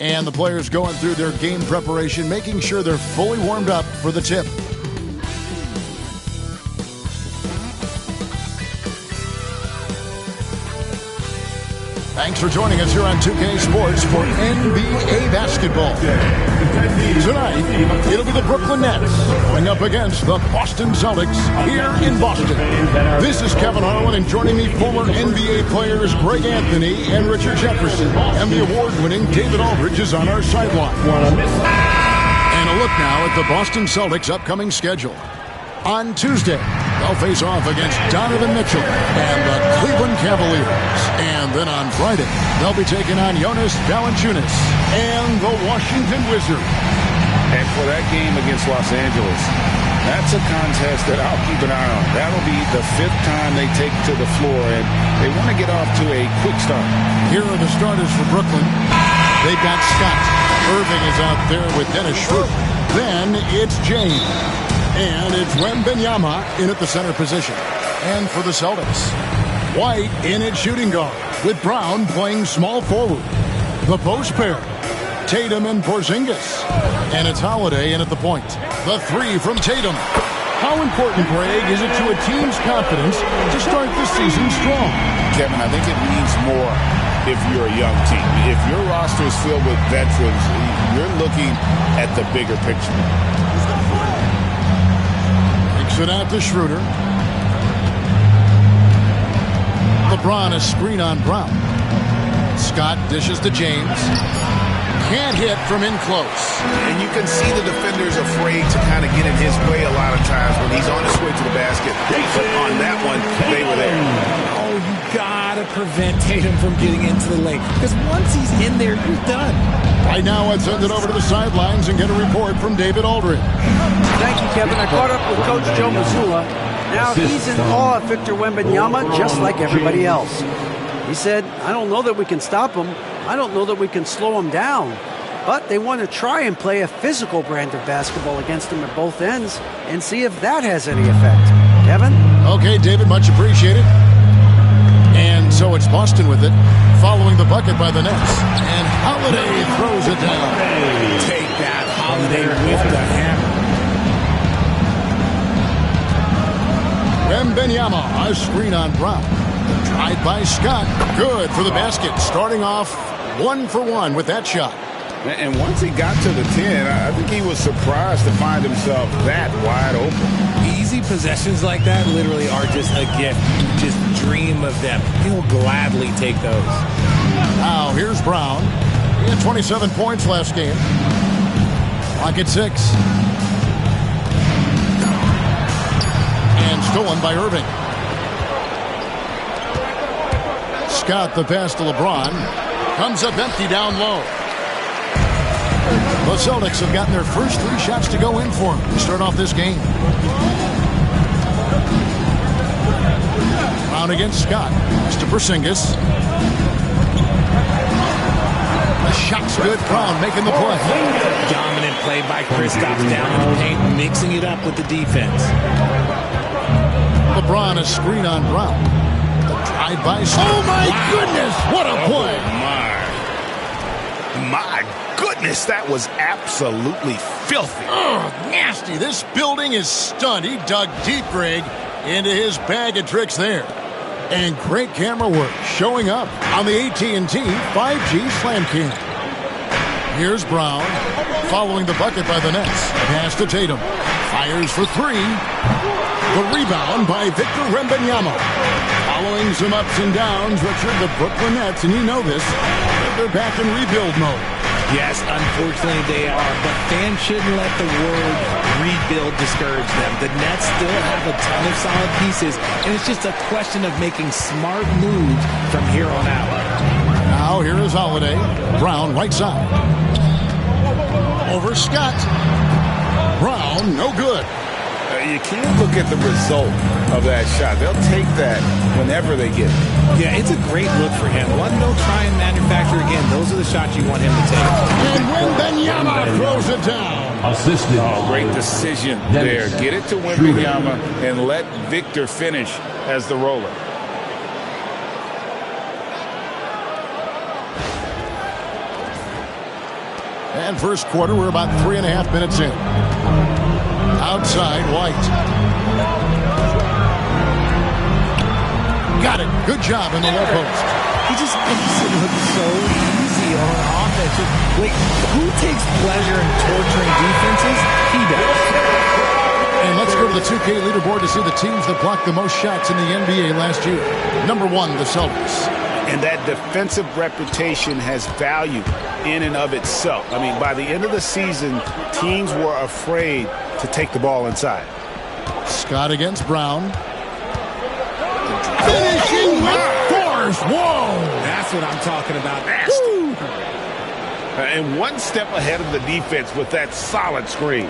And the players going through their game preparation, making sure they're fully warmed up for the tip. Thanks for joining us here on 2K Sports for NBA basketball. Tonight, it'll be the Brooklyn Nets going up against the Boston Celtics here in Boston. This is Kevin Harlan, and joining me, former NBA players Greg Anthony and Richard Jefferson. And the award-winning David Aldridge is on our sideline. And a look now at the Boston Celtics' upcoming schedule. On Tuesday, they'll face off against Donovan Mitchell and the Cleveland Cavaliers. And then on Friday, they'll be taking on Jonas Valanciunas and the Washington Wizards. And for that game against Los Angeles, that's a contest that I'll keep an eye on. That'll be the 5th time they take to the floor, and they want to get off to a quick start. Here are the starters for Brooklyn. They've got Scott. Irving is out there with Dennis Schroeder. Then it's James. And it's Wembanyama in at the center position. And for the Celtics, White in at shooting guard, with Brown playing small forward. The post pair, Tatum and Porzingis. And it's Holiday in at the point. The three from Tatum. How important, Greg, is it to a team's confidence to start the season strong? Kevin, I think it means more if you're a young team. If your roster is filled with veterans, you're looking at the bigger picture. It out to Schroeder. LeBron a screen on Brown. Scott dishes to James. Can't hit from in close. And you can see the defenders afraid to kind of get in his way a lot of times when he's on his way to the basket. But on that one, they were there. Oh, you gotta prevent Tatum from getting into the lane, because once he's in there, you're done. Right now, let's send it over to the sidelines and get a report from David Aldridge. Thank you, Kevin. I caught up with Coach Joe Mazzulla. Now he's in awe of Victor Wembanyama, just like everybody else. He said, I don't know that we can stop him. I don't know that we can slow him down. But they want to try and play a physical brand of basketball against him at both ends and see if that has any effect. Kevin? Okay, David, much appreciated. And so it's Boston with it, following the bucket by the Nets. And Holiday throws it down. Take that, Holiday with the hammer. Wembanyama, a screen on Brown. Tried by Scott. Good for the basket. Starting off 1 for 1 with that shot. And once he got to the 10, I think he was surprised to find himself that wide open. Easy possessions like that literally are just a gift. You just dream of them. He'll gladly take those. Now, here's Brown. He had 27 points last game. Clock at 6. And stolen by Irving. Scott, the pass to LeBron. Comes up empty down low. The Celtics have gotten their first 3 shots to go in for them to start off this game. Brown against Scott. It's to Porzingis. The shot's good. Brown making the play. Dominant play by Kristaps down in the paint, mixing it up with the defense. LeBron a screen on Brown. The drive by Scott. Oh my goodness! What a play! My goodness, that was absolutely filthy. Nasty. This building is stunned. He dug deep, Greg, into his bag of tricks there. And great camera work showing up on the AT&T 5G Slam Cam. Here's Brown, following the bucket by the Nets. Pass to Tatum. Fires for 3. The rebound by Victor Wembanyama. Following some ups and downs, Richard, the Brooklyn Nets, and you know this, they're back in rebuild mode. Yes, unfortunately they are, but fans shouldn't let the word rebuild discourage them. The Nets still have a ton of solid pieces, and it's just a question of making smart moves from here on out. Now here is Holiday. Brown, right side. Over Scott. Brown, no good. You can't look at the result of that shot. They'll take that whenever they get it. Yeah, it's a great look for him. One, don't try and manufacture again. Those are the shots you want him to take. And Wembanyama throws it down. Assisted. Oh, great decision there. Get it to Wembanyama and let Victor finish as the roller. And first quarter, we're about 3.5 minutes in. Outside, White. Got it. Good job in the low post. He just makes it look so easy on offense. Wait, who takes pleasure in torturing defenses? He does. And let's go to the 2K leaderboard to see the teams that blocked the most shots in the NBA last year. Number 1, the Celtics. And that defensive reputation has value in and of itself. I mean, by the end of the season, teams were afraid to take the ball inside. Scott against Brown. Finishing with force. Whoa! That's what I'm talking about. And one step ahead of the defense with that solid screen.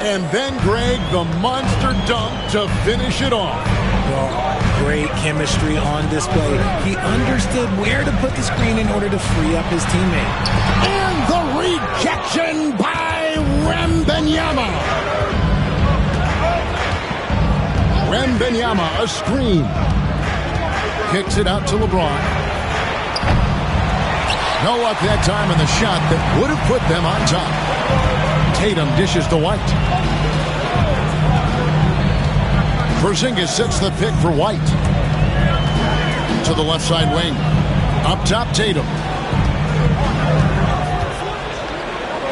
And then, Greg, the monster dunk to finish it off. Well, great chemistry on display. He understood where to put the screen in order to free up his teammate. And the rejection by Wembanyama. Wembanyama, a screen. Kicks it out to LeBron. No luck that time in the shot that would have put them on top. Tatum dishes to White. Porzingis sets the pick for White. To the left side wing. Up top, Tatum.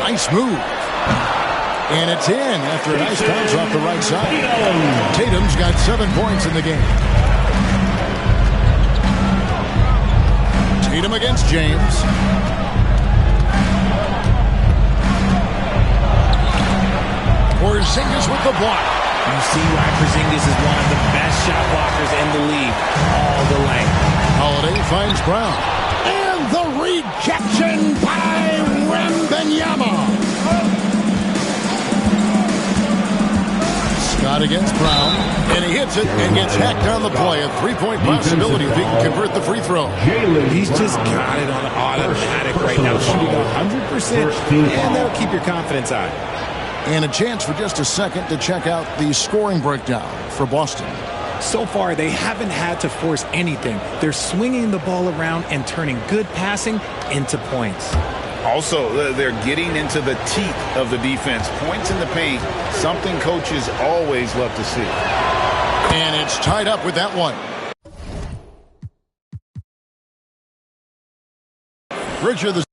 Nice move. And it's in after a nice bounce off the right side. Tatum's got 7 points in the game. Tatum against James. Porzingis with the block. You see why Porzingis is one of the best shot blockers in the league. All the length. Holiday finds Brown. And the rejection by Wembanyama. Scott against Brown. And he hits it and gets hacked on the play. A three-point possibility if he can convert the free throw. He's just got it on automatic right now. Shooting 100%. And that'll keep your confidence high. And a chance for just a second to check out the scoring breakdown for Boston. So far, they haven't had to force anything. They're swinging the ball around and turning good passing into points. Also, they're getting into the teeth of the defense. Points in the paint, something coaches always love to see. And it's tied up with that one. Bridger the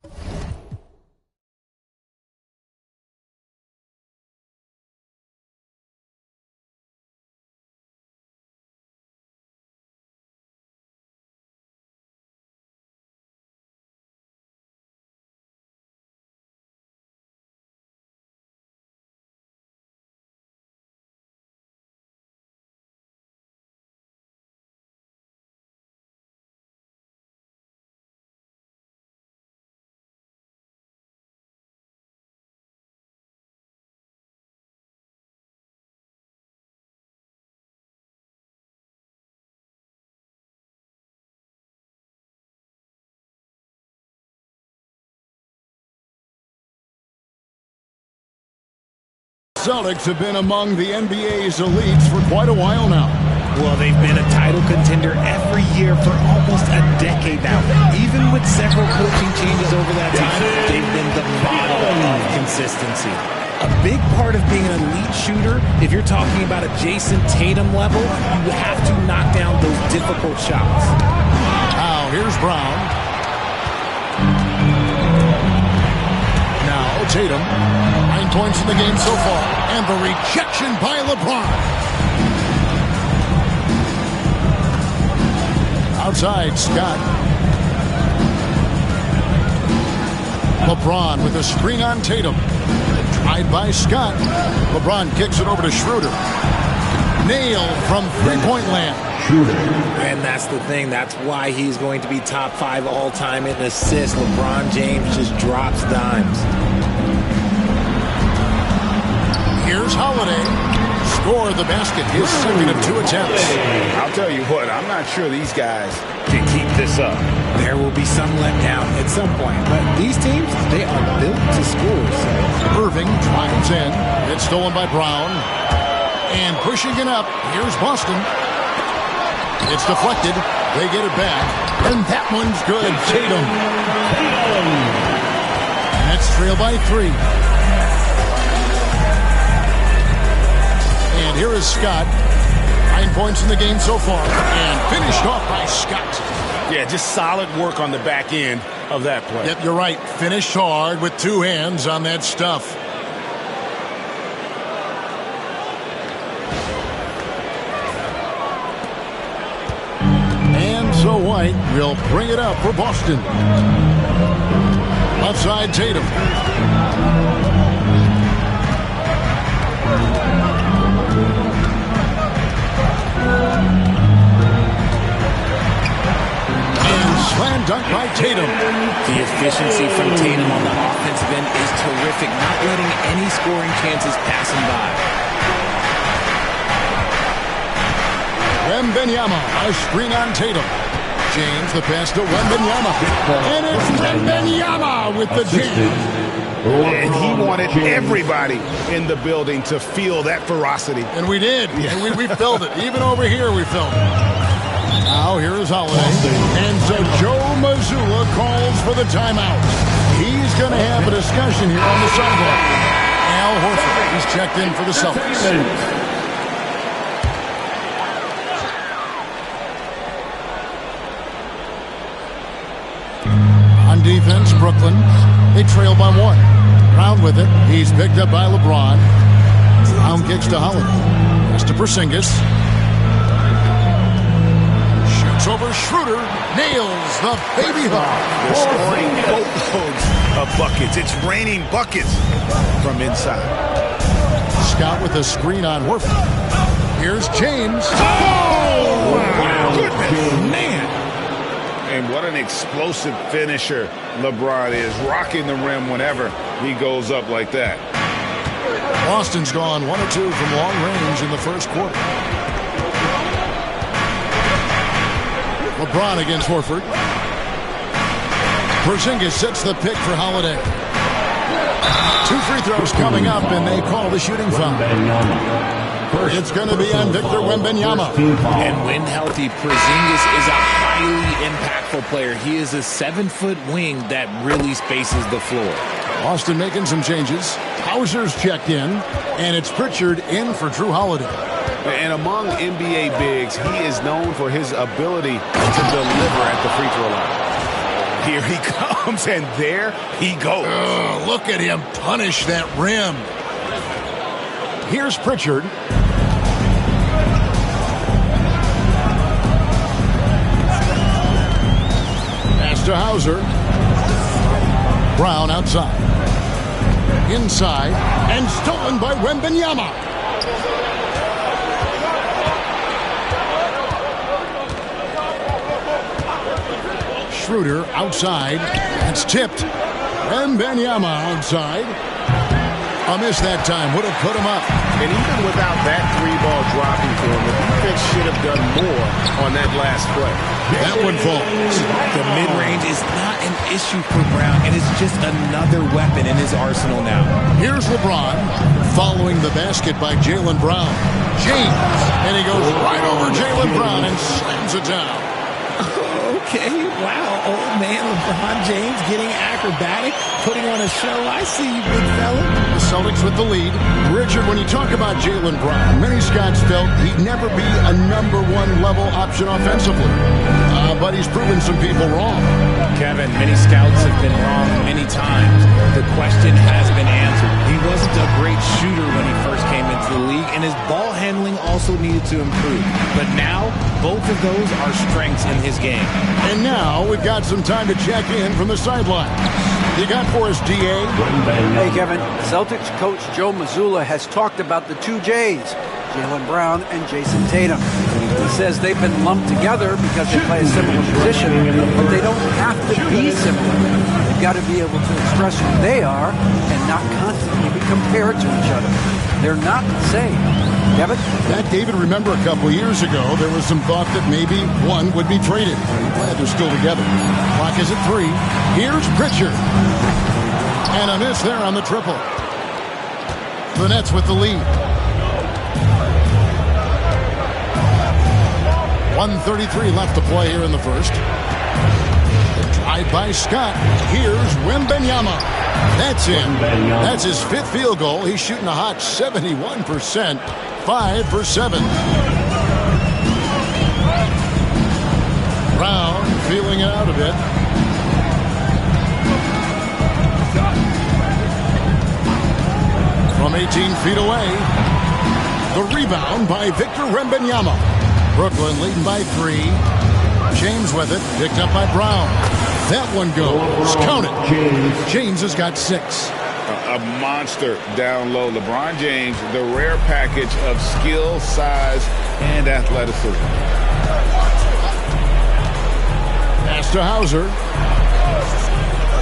Celtics have been among the NBA's elites for quite a while now. Well, they've been a title contender every year for almost a decade now. Even with several coaching changes over that time, they've been the model of consistency. A big part of being an elite shooter, if you're talking about a Jason Tatum level, you have to knock down those difficult shots. Now, here's Brown. Now, Tatum. 9 points in the game so far. And the rejection by LeBron. Outside, Scott. LeBron with a screen on Tatum. Tried by Scott. LeBron kicks it over to Schroeder. Nailed from three-point land. And that's the thing. That's why he's going to be top 5 all-time in assists. LeBron James just drops dimes. Here's Holiday. Score the basket. His second of 2 attempts. I'll tell you what, I'm not sure these guys can keep this up. There will be some letdown at some point. But these teams, they are built to score. So. Irving drives in. It's stolen by Brown. And pushing it up. Here's Boston. It's deflected. They get it back. And that one's good. Tatum. Nets trail by 3. And here is Scott. 9 points in the game so far. And finished off by Scott. Yeah, just solid work on the back end of that play. Yep, you're right. Finished hard with 2 hands on that stuff. And so White will bring it up for Boston. Left side, Tatum. Slam dunk by Tatum. The efficiency from Tatum on the offensive end is terrific, not letting any scoring chances pass him by. Wembanyama. A screen on Tatum. James, the pass to Wembanyama. And it's Wembanyama with the jam. And he wanted everybody in the building to feel that ferocity. And we did. Yeah. And we felt it. Even over here we felt it. Now here is Holiday. And so Joe Mazzulla calls for the timeout. He's going to have a discussion here on the sideline. Al Horford, he's checked in for the Celtics. On defense, Brooklyn, they trail by 1. Brown with it. He's picked up by LeBron. Brown kicks to Holiday. Pass to Porzingis. Shoots over Schroeder. Nails the baby hook. They're scoring boatloads of buckets. It's raining buckets from inside. Scott with a screen on Horford. Here's James. Oh, wow. Goodness, man. And what an explosive finisher LeBron is, rocking the rim whenever he goes up like that. Boston's gone 1 or 2 from long range in the first quarter. LeBron against Horford. Porzingis sets the pick for Holiday. 2 free throws coming up, and they call the shooting foul. It's going to be on Victor Wembanyama. And when healthy, Porzingis is a highly impactful player. He is a 7-foot wing that really spaces the floor. Boston making some changes. Hauser's checked in, and it's Pritchard in for Drew Holiday. And among NBA bigs, he is known for his ability to deliver at the free throw line. Here he comes, and there he goes. Look at him punish that rim. Here's Pritchard. Pass to Hauser. Brown outside. Inside, and stolen by Wembanyama. Schroeder outside. That's tipped. Wembanyama outside. A miss that time. Would have put him up. And even without that 3-ball dropping for him, the defense should have done more on that last play. That one falls. The mid-range is not an issue for Brown. It is just another weapon in his arsenal now. Here's LeBron following the basket by Jaylen Brown. James. And he goes right over Jaylen Brown and slams it down. Okay, wow, old man LeBron James getting acrobatic, putting on a show. I see you, big fella. The Celtics with the lead. Richard, when you talk about Jaylen Brown, many Scots felt he'd never be a #1 level option offensively. But he's proven some people wrong. Kevin, many scouts have been wrong many times. The question has been answered. He wasn't a great shooter when he first came into the league, and his ball handling also needed to improve. But now, both of those are strengths in his game. And now we've got some time to check in from the sidelines. You got for us, DA? Hey, Kevin. Celtics coach Joe Mazzulla has talked about the 2 J's, Jaylen Brown and Jason Tatum. He says they've been lumped together because they play a similar position, but they don't have to be similar. They've got to be able to express who they are and not constantly be compared to each other. They're not the same. Kevin? That, David, remember a couple years ago, there was some thought that maybe one would be traded. I'm glad they're still together. Clock is at 3. Here's Pritchard. And a miss there on the triple. The Nets with the lead. 1:33 left to play here in the first. Drive by Scott. Here's Wembanyama. That's in. That's his 5th field goal. He's shooting a hot 71%. 5 for 7. Brown feeling it out a bit. From 18 feet away. The rebound by Victor Wembanyama. Brooklyn leading by 3. James with it. Picked up by Brown. That one goes. Count it. James has got 6. A monster down low. LeBron James, the rare package of skill, size, and athleticism. Pass to Hauser.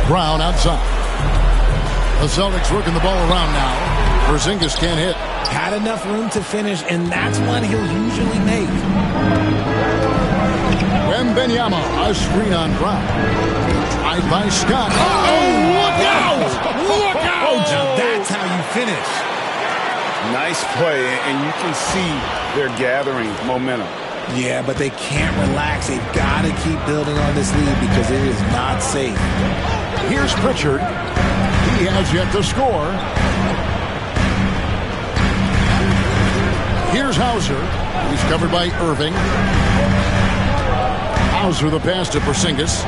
Brown outside. The Celtics working the ball around now. Porzingis can't hit. Had enough room to finish, and that's one he'll usually make. Wembanyama, a screen on Brown. Tried by Scott. Oh, look out! Look out! Now that's how you finish. Nice play, and you can see they're gathering momentum. Yeah, but they can't relax. They've got to keep building on this lead because it is not safe. Here's Pritchard. He has yet to score. Here's Hauser. He's covered by Irving. Hauser the pass to Porzingis.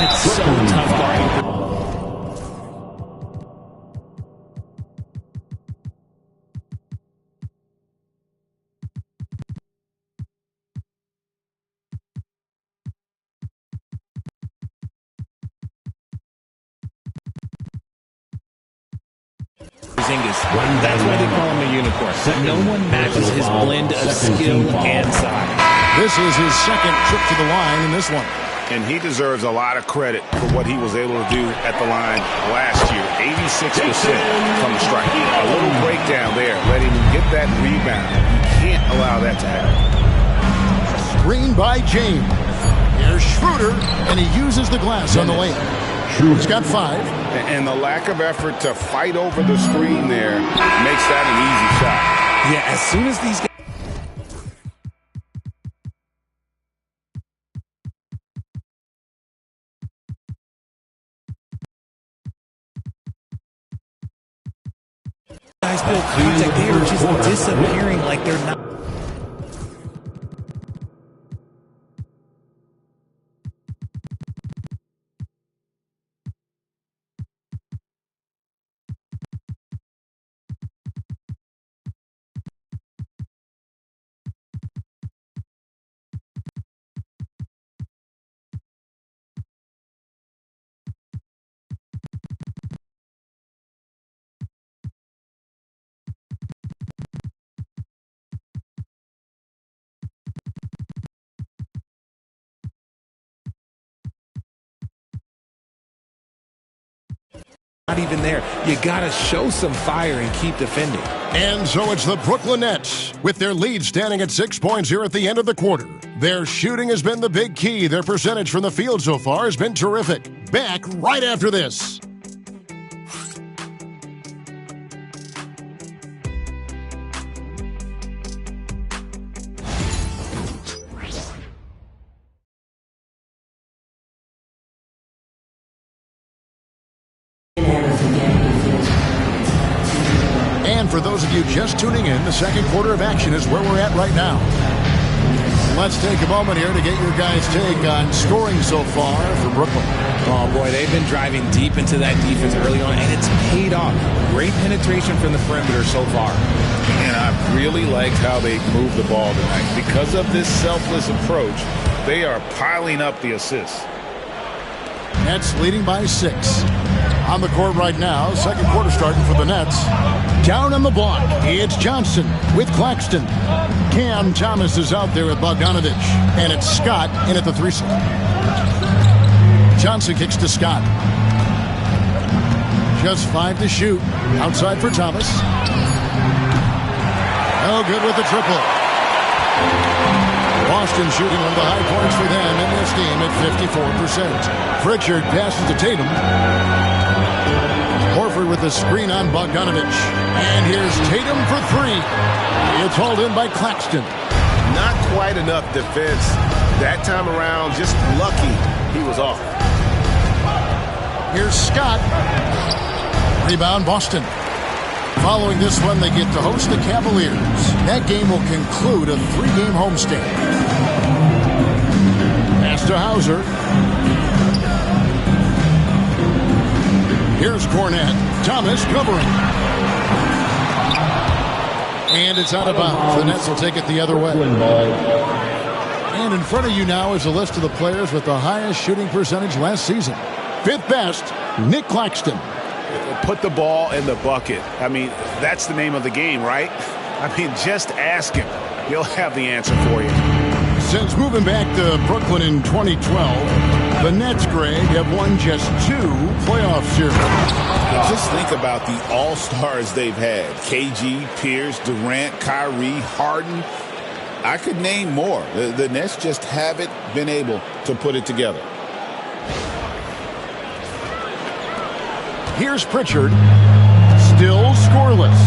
It's so tough guarding. That's why they call him a unicorn. No one matches his blend of skill and size. This is his second trip to the line in this one. And he deserves a lot of credit for what he was able to do at the line last year. 86% from the stripe. A little breakdown there, letting him get that rebound. You can't allow that to happen. Screen by James. Here's Schroeder, and he uses the glass on the lane. He's got 5. And the lack of effort to fight over the screen there makes that an easy shot. Yeah, as soon as these guys build contact, they are just disappearing like they're not. Not even there. You got to show some fire and keep defending. And so it's the Brooklyn Nets with their lead standing at 6 points here at the end of the quarter. Their shooting has been the big key. Their percentage from the field so far has been terrific. Back right after this. And for those of you just tuning in, the second quarter of action is where we're at right now. Let's take a moment here to get your guys' take on scoring so far for Brooklyn. Oh, boy, they've been driving deep into that defense early on, and it's paid off. Great penetration from the perimeter so far. And I really liked how they moved the ball tonight. Because of this selfless approach, they are piling up the assists. Nets leading by 6. On the court right now, second quarter starting for the Nets. Down on the block, it's Johnson with Claxton. Cam Thomas is out there with Bogdanovich. And it's Scott in at the 3 slot. Johnson kicks to Scott. Just 5 to shoot. Outside for Thomas. No good with the triple. Boston shooting one of the high points for them in this game at 54%. Pritchard passes to Tatum. Horford with the screen on Bogdanovich. And here's Tatum for 3. It's hauled in by Claxton. Not quite enough defense that time around. Just lucky he was off. Here's Scott. Rebound Boston. Following this one, they get to host the Cavaliers. That game will conclude a 3-game homestand. Pass to Hauser. Here's Cornette. Thomas covering. And it's out of bounds. The Nets will take it the other way. And in front of you now is a list of the players with the highest shooting percentage last season. 5th best, Nick Claxton. Put the ball in the bucket. I mean, that's the name of the game, right? I mean, just ask him. He'll have the answer for you. Since moving back to Brooklyn in 2012, the Nets, Greg, have won just 2 playoff series. Just think about the all-stars they've had. KG, Pierce, Durant, Kyrie, Harden. I could name more. The Nets just haven't been able to put it together. Here's Pritchard. Still scoreless.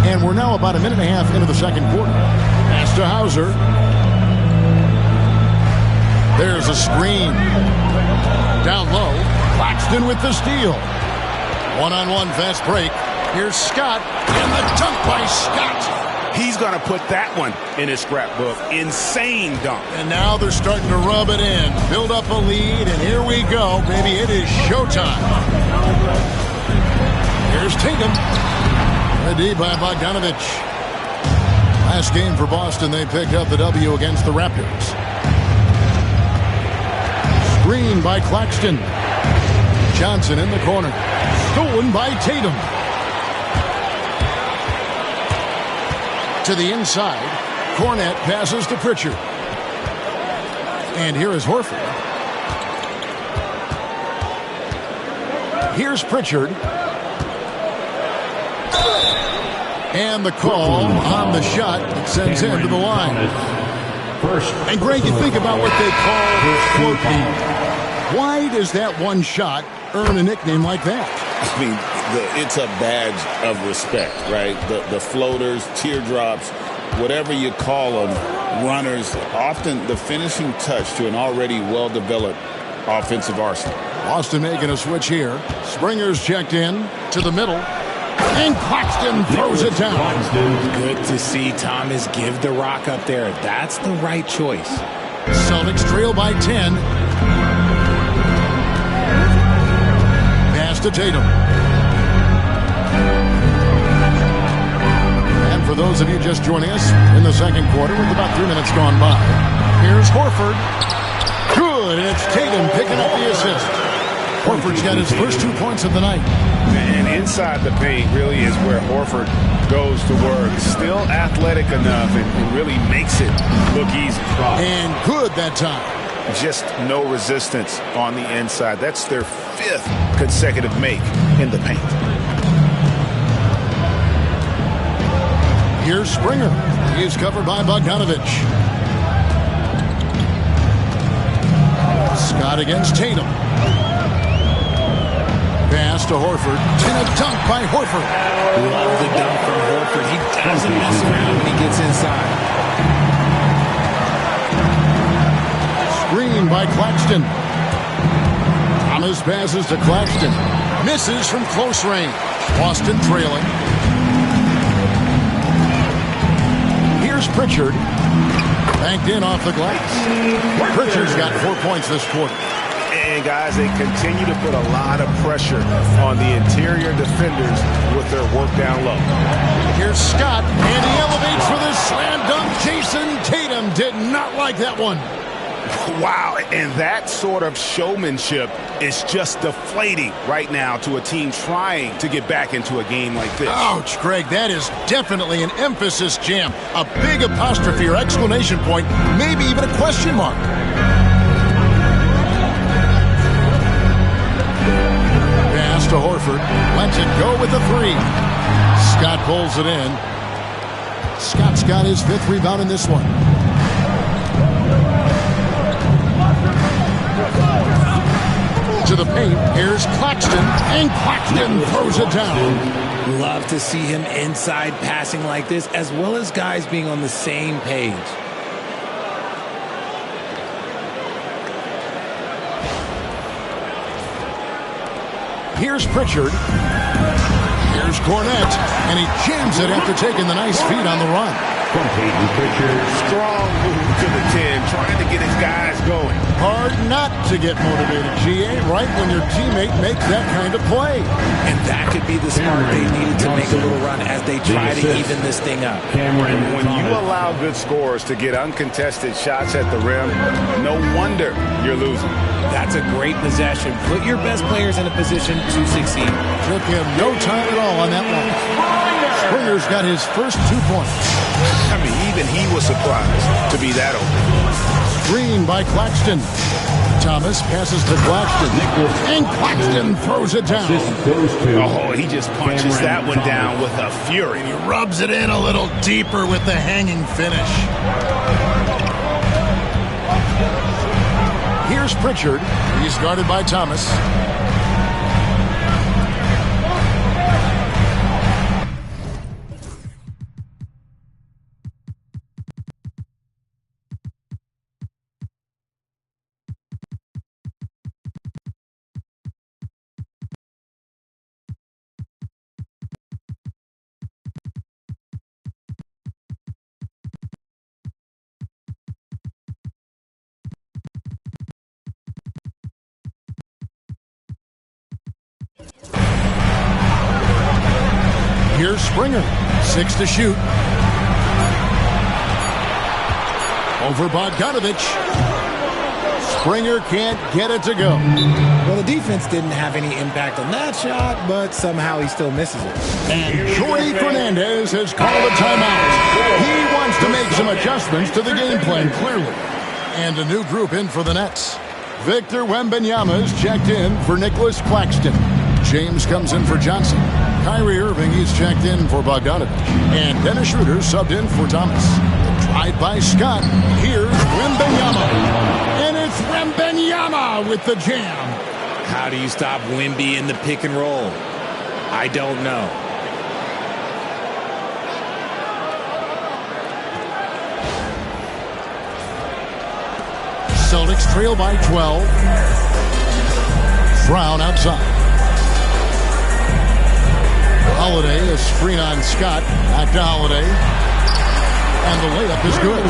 And we're now about a minute and a half into the second quarter. Pass to Hauser. There's a screen. Down low. Claxton with the steal. One-on-one fast break. Here's Scott. And the dunk by Scott. He's going to put that one in his scrapbook. Insane dunk. And now they're starting to rub it in. Build up a lead, and here we go, baby. It is showtime. Here's Tatum. Ready by Bogdanovich. Last game for Boston, they picked up the W against the Raptors. Screen by Claxton. Johnson in the corner. Stolen by Tatum. To the inside. Cornette passes to Pritchard. And here is Horford. Here's Pritchard. And the call on the shot that sends him to the line. And Greg, you think about what they call floating. Why does that one shot earn a nickname like that? I mean, it's a badge of respect, right? The floaters, teardrops, whatever you call them, runners, often the finishing touch to an already well-developed offensive arsenal. Boston making a switch here. Springer's checked in to the middle. And Claxton throws it down. Good to see Thomas give the rock up there. That's the right choice. Celtics trail by 10. Pass to Tatum. And for those of you just joining us in the second quarter with about 3 minutes gone by, here's Horford. Good, and it's Tatum picking up the assist. Horford's got his first 2 points of the night. And inside the paint really is where Horford goes to work. Still athletic enough and really makes it look easy. And good that time. Just no resistance on the inside. That's their 5th consecutive make in the paint. Here's Springer. He's covered by Bogdanovich. Scott against Tatum. Pass to Horford. And a dunk by Horford. Love the dunk from Horford. He doesn't mess around when he gets inside. Screen by Claxton. Thomas passes to Claxton. Misses from close range. Boston trailing. Here's Pritchard. Banked in off the glass. Pritchard's got 4 points this quarter. And guys, they continue to put a lot of pressure on the interior defenders with their work down low. Here's Scott, and he elevates for the slam dunk. Jason Tatum did not like that one. Wow, and that sort of showmanship is just deflating right now to a team trying to get back into a game like this. Ouch, Greg, that is definitely an emphasis jam. A big apostrophe or exclamation point, maybe even a question mark. Pass to Horford, lets it go with a 3. Scott pulls it in. Scott's got his 5th rebound in this one. To the paint, here's Claxton, and Claxton throws it down. Love to see him inside passing like this, as well as guys being on the same page. Here's Pritchard. Here's Cornette, and he jams it after taking the nice feed on the run. From Peyton Pritchard. Strong move to the 10, trying to get his guys going. Hard not to get motivated, GA, right when your teammate makes that kind of play. And that could be the spark they needed to make a little run as they try to even this thing up. When you allow good scorers to get uncontested shots at the rim, no wonder you're losing. That's a great possession. Put your best players in a position to succeed. Took him no time at all on that one. Springer's got his first 2 points. I mean, even he was surprised to be that open. Screen by Claxton. Thomas passes to Claxton. And Claxton throws it down. Oh, he just punches that one down with a fury. He rubs it in a little deeper with the hanging finish. Here's Pritchard. He's guarded by Thomas. Here's Springer. 6 to shoot. Over Bogdanovich. Springer can't get it to go. Well, the defense didn't have any impact on that shot, but somehow he still misses it. And Joey Fernandez has called a timeout. He wants to make some adjustments to the game plan, clearly. And a new group in for the Nets. Victor Wembanyama is checked in for Nicholas Claxton. James comes in for Johnson. Kyrie Irving is checked in for Bogdanovich. And Dennis Schroeder subbed in for Thomas. Drive by Scott. Here's Wembanyama. And it's Wembanyama with the jam. How do you stop Wemby in the pick and roll? I don't know. Celtics trail by 12. Brown outside. Holiday, a screen on Scott. Back to Holiday. And the layup is good.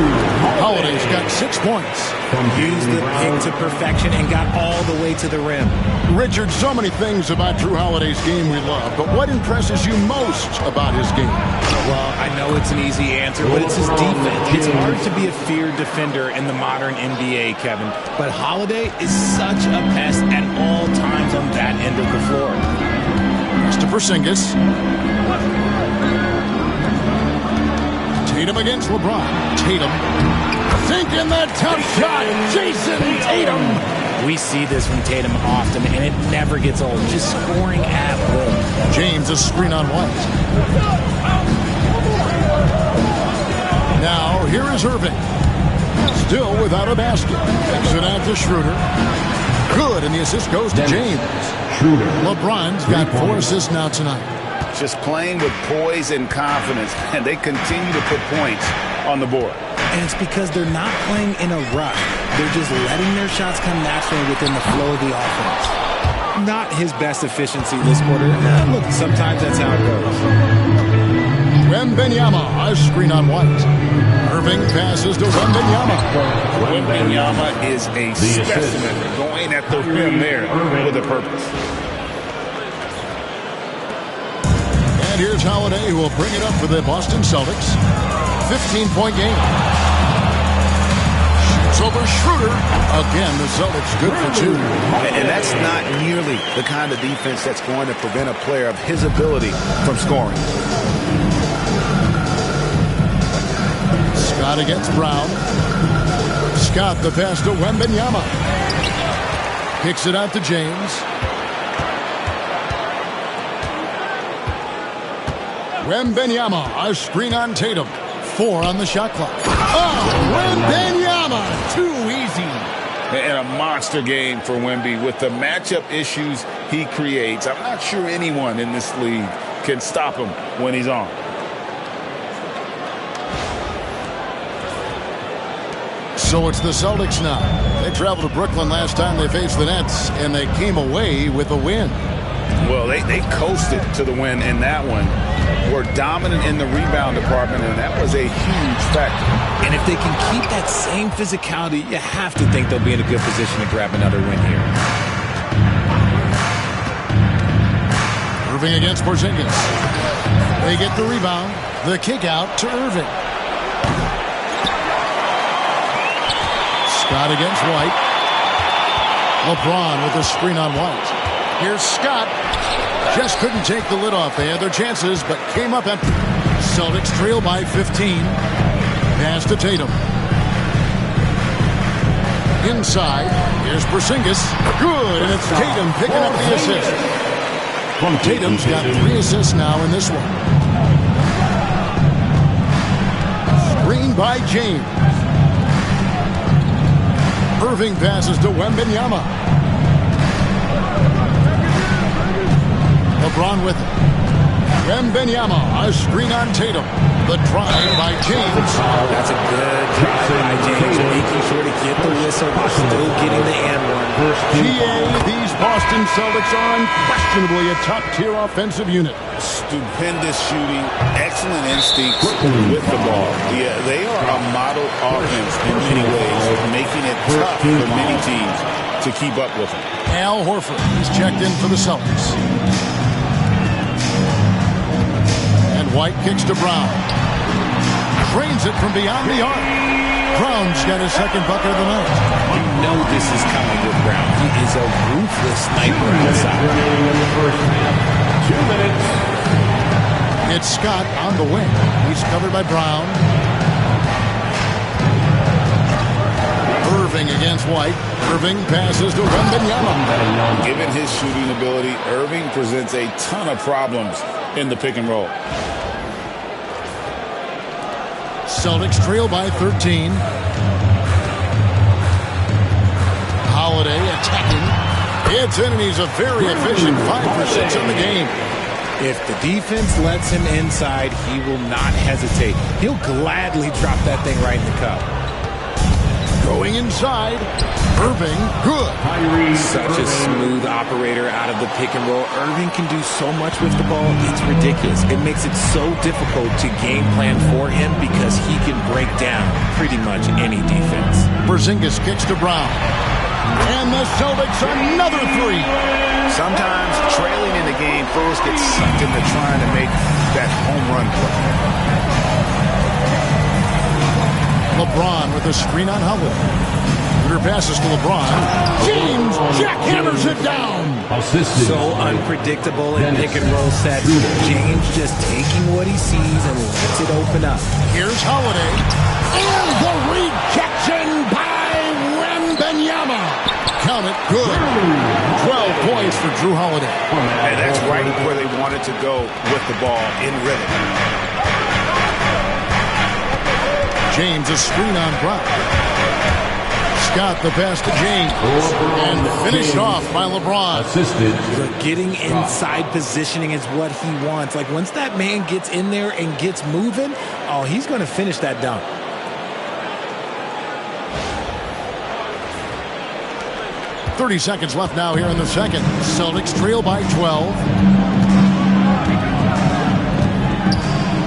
Holiday's got 6 points. Used the pick to perfection and got all the way to the rim. Richard, so many things about Drew Holiday's game we love, but what impresses you most about his game? Well, I know it's an easy answer, but it's his defense. It's hard to be a feared defender in the modern NBA, Kevin. But Holiday is such a pest at all times on that end of the floor. To Porzingis. Tatum against LeBron. Tatum sinking that tough shot. Jason Tatum. We see this from Tatum often, and it never gets old. Just scoring at will. James a screen on White. Now here is Irving. Still without a basket. Kicks it out to Schroeder. Good, and the assist goes to James. LeBron's got 4 assists now tonight. Just playing with poise and confidence, and they continue to put points on the board. And it's because they're not playing in a rush. They're just letting their shots come naturally within the flow of the offense. Not his best efficiency this quarter. Look, sometimes that's how it goes. Wembanyama, a screen on White. Irving passes to Wembanyama. Wembanyama is a specimen going at the rim there with a purpose. And here's Holiday, who will bring it up for the Boston Celtics. 15-point game. Shoots over Schroeder. Again, the Celtics good for 2. And that's not nearly the kind of defense that's going to prevent a player of his ability from scoring. Scott against Brown. Scott the pass to Wembanyama. Kicks it out to James. Wembanyama, a screen on Tatum. 4 on the shot clock. Oh, Wembanyama, too easy. And a monster game for Wemby with the matchup issues he creates. I'm not sure anyone in this league can stop him when he's on. So it's the Celtics now. They traveled to Brooklyn last time they faced the Nets, and they came away with a win. Well, they coasted to the win in that one. Were dominant in the rebound department, and that was a huge factor. And if they can keep that same physicality, you have to think they'll be in a good position to grab another win here. Irving against Porzingis. They get the rebound. The kick out to Irving. Scott against White. LeBron with a screen on White. Here's Scott. Just couldn't take the lid off. They had their chances, but came up empty. Celtics trail by 15. Pass to Tatum. Inside, here's Porzingis. Good, and it's Tatum picking up the assist. Tatum's got 3 assists now in this one. Screen by James. Irving passes to Wembanyama. LeBron with it. Wembanyama, a screen on Tatum. The drive by James. That's a good drive by James, making sure to get the whistle while still getting the and one. GA, these Boston Celtics are unquestionably a top-tier offensive unit. Stupendous shooting, excellent instincts with the ball. Yeah, they are a model offense in many ways, making it tough for many teams to keep up with them. Al Horford, he's checked in for the Celtics. And White kicks to Brown. Drains it from beyond the arc. Brown's got his second bucket of the night. You know this is coming with Brown. He is a ruthless sniper outside. 2 minutes. It's Scott on the wing. He's covered by Brown. Irving against White. Irving passes to Wembanyama. Given his shooting ability, Irving presents a ton of problems in the pick and roll. Celtics trail by 13. Holiday attacking. It's in, and he's a very efficient 5 for 6 in the game. If the defense lets him inside, he will not hesitate. He'll gladly drop that thing right in the cup. Going inside. Irving, good. Such a smooth operator out of the pick and roll. Irving can do so much with the ball, it's ridiculous. It makes it so difficult to game plan for him because he can break down pretty much any defense. Porzingis kicks to Brown. And the Celtics another 3. Sometimes trailing in the game, pros get sucked into trying to make that home run play. LeBron with a screen on Holiday. Passes to LeBron. James jackhammers it down. So unpredictable in pick and roll sets. James just taking what he sees and lets it open up. Here's Holiday. And the rejection by Wembanyama. Count it, good. 12 points for Drew Holiday. And that's right where they wanted to go with the ball, in rhythm. James a screen on Brown. Scott the pass to James. And finished off by LeBron. Assisted. But getting inside positioning is what he wants. Like once that man gets in there and gets moving, oh, he's going to finish that dunk. .30 seconds left now here in the second. Celtics trail by 12.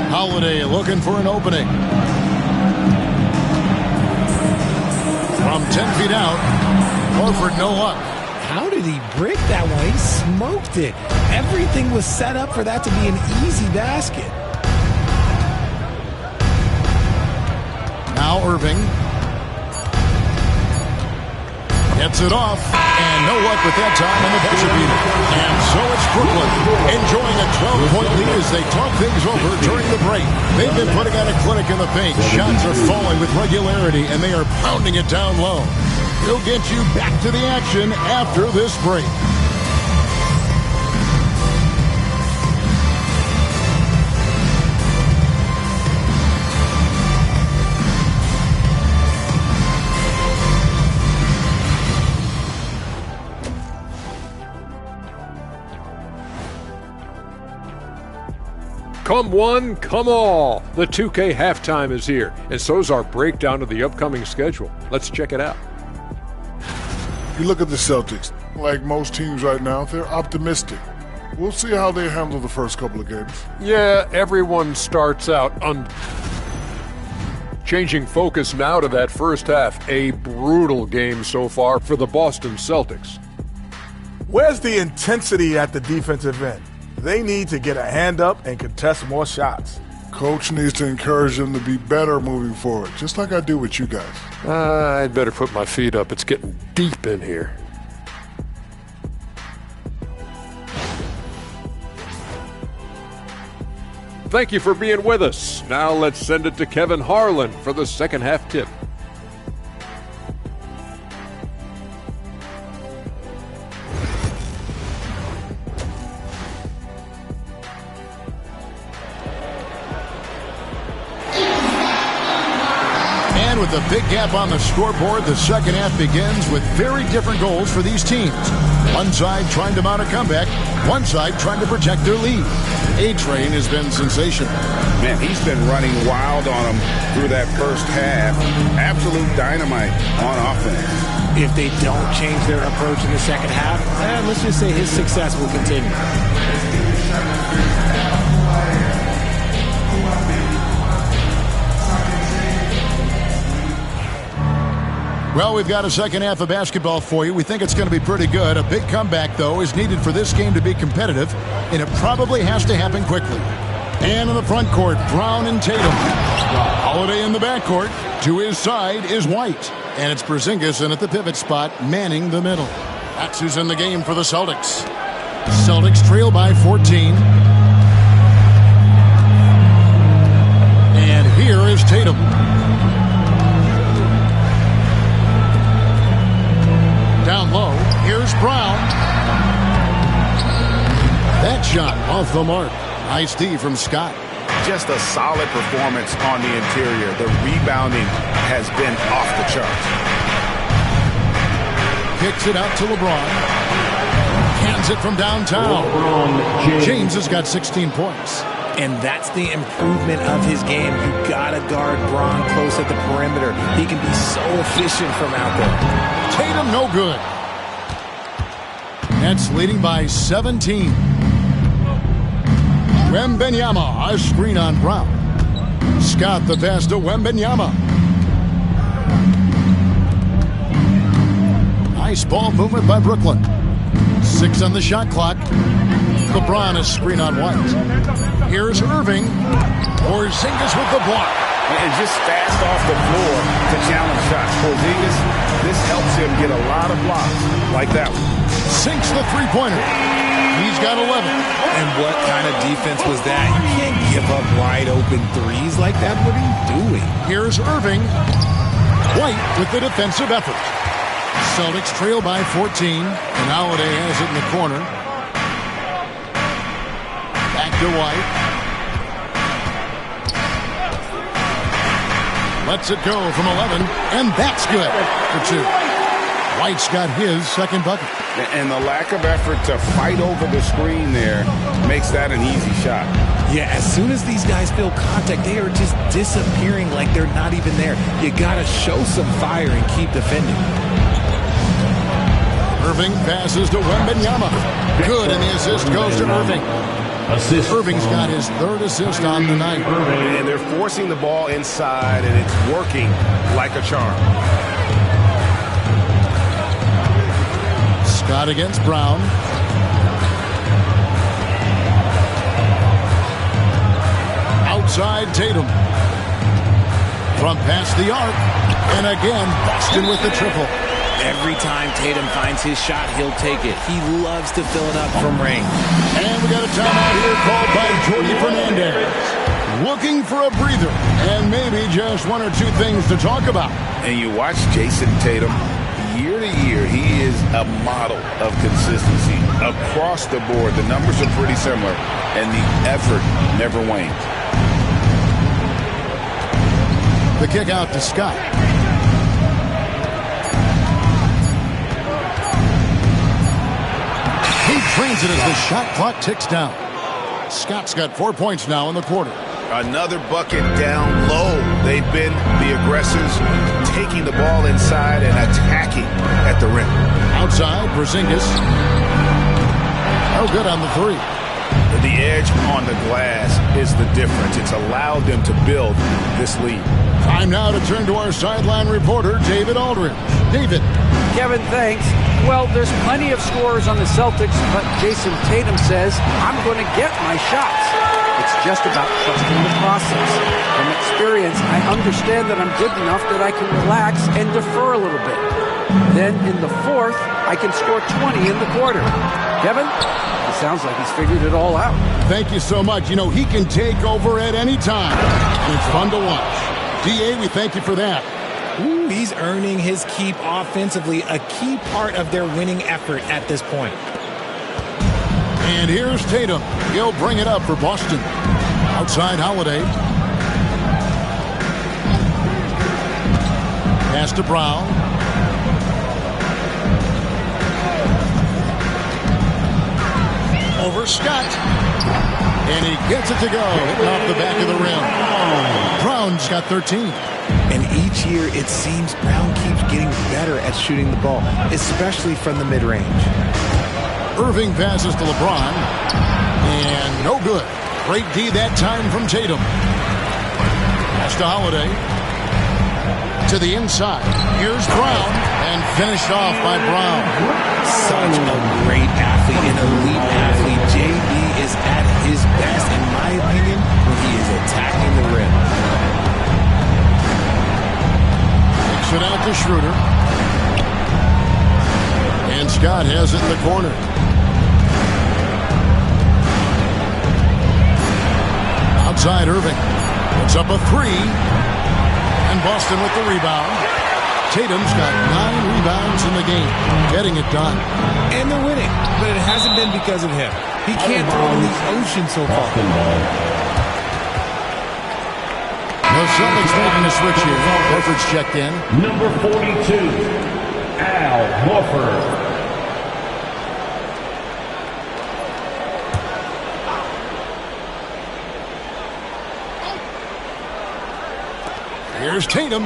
Holiday looking for an opening. From 10 feet out, Horford no luck. How did he break that one? He smoked it. Everything was set up for that to be an easy basket. Now Irving gets it off, and no luck with that time on the buzzer beater. And so it's Brooklyn enjoying a 12-point lead as they talk things over during the break. They've been putting out a clinic in the paint. Shots are falling with regularity, and they are pounding it down low. We'll get you back to the action after this break. Come one, come all. The 2K halftime is here, and so's our breakdown of the upcoming schedule. Let's check it out. You look at the Celtics, like most teams right now, they're optimistic. We'll see how they handle the first couple of games. Yeah, everyone starts out Changing focus now to that first half. A brutal game so far for the Boston Celtics. Where's the intensity at the defensive end? They need to get a hand up and contest more shots. Coach needs to encourage them to be better moving forward, just like I do with you guys. I'd better put my feet up. It's getting deep in here. Thank you for being with us. Now let's send it to Kevin Harlan for the second half tip. with a big gap on the scoreboard, the second half begins with very different goals for these teams. One side trying to mount a comeback, one side trying to protect their lead. A-Train has been sensational. Man, he's been running wild on them through that first half. Absolute dynamite on offense. If they don't change their approach in the second half, let's just say his success will continue. Well, we've got a second half of basketball for you. We think it's going to be pretty good. A big comeback, though, is needed for this game to be competitive, and it probably has to happen quickly. And in the front court, Brown and Tatum. Holiday in the backcourt. To his side is White. And it's Porzingis in at the pivot spot, manning the middle. That's who's in the game for the Celtics. Celtics trail by 14. And here is Tatum. Down low, here's Brown. That shot off the mark. Nice D from Scott. Just a solid performance on the interior. The rebounding has been off the charts. Kicks it out to LeBron. Hands it from downtown. James has got 16 points. And that's the improvement of his game. You gotta guard Braun close at the perimeter. He can be so efficient from out there. Tatum no good. Nets leading by 17. Wembanyama, a screen on Brown. Scott the pass to Wembanyama. Nice ball movement by Brooklyn. 6 on the shot clock. LeBron, a screen on White. Here's Irving. Porzingis with the block. And just fast off the floor to challenge shots. Porzingis, this helps him get a lot of blocks like that one. Sinks the three-pointer. He's got 11. And what kind of defense was that? You can't give up wide open threes like that. What are you doing? Here's Irving. White with the defensive effort. Celtics trail by 14. And Holiday has it in the corner. Back to White. Lets it go from 11. And that's good for 2. White's got his second bucket. And the lack of effort to fight over the screen there makes that an easy shot. Yeah, as soon as these guys feel contact, they are just disappearing like they're not even there. You got to show some fire and keep defending. Irving passes to Wembanyama. Good, and the assist goes to Irving. Irving's got his third assist on the night. And they're forcing the ball inside, and it's working like a charm. Scott against Brown. Outside Tatum. From past the arc. And again, Boston with the triple. Every time Tatum finds his shot, he'll take it. He loves to fill it up from range. And we got a timeout here called by Jordy Fernandez. Looking for a breather. And maybe just one or two things to talk about. And you watch Jason Tatum. Year to year, he is a model of consistency. Across the board, the numbers are pretty similar, and the effort never wanes. The kick out to Scott. He trains it as the shot clock ticks down. Scott's got 4 points now in the quarter. Another bucket down low. They've been the aggressors, taking the ball inside and attacking at the rim. Outside, Porzingis. Oh, good on the three. The edge on the glass is the difference. It's allowed them to build this lead. Time now to turn to our sideline reporter, David Aldridge. David. Kevin, thanks. Well, there's plenty of scorers on the Celtics, but Jason Tatum says, I'm going to get my shots. It's just about trusting the process. From experience, I understand that I'm good enough that I can relax and defer a little bit. Then in the fourth, I can score 20 in the quarter. Kevin, it sounds like he's figured it all out. Thank you so much. You know, he can take over at any time. And it's fun to watch. DA, we thank you for that. Ooh, he's earning his keep offensively, a key part of their winning effort at this point. And here's Tatum. He'll bring it up for Boston. Outside Holiday. Pass to Brown. Over Scott. And he gets it to go. Hitting off the back of the rim. Brown's got 13. And each year, it seems Brown keeps getting better at shooting the ball, especially from the mid-range. Irving passes to LeBron. And no good. Great D that time from Tatum. Pass to Holiday. To the inside. Here's Brown. And finished off by Brown. Such a great athlete, an elite athlete. JB is at his best, in my opinion, when he is attacking the rim. Takes it out to Schroeder. And Scott has it in the corner. Outside Irving. Puts up a three. And Boston with the rebound. Tatum's got 9 rebounds in the game. Getting it done. And they're winning, but it hasn't been because of him. He can't throw in the ocean so far. The Celtics making a switch here. Horford's checked in. Number 42, Al Horford. Here's Tatum.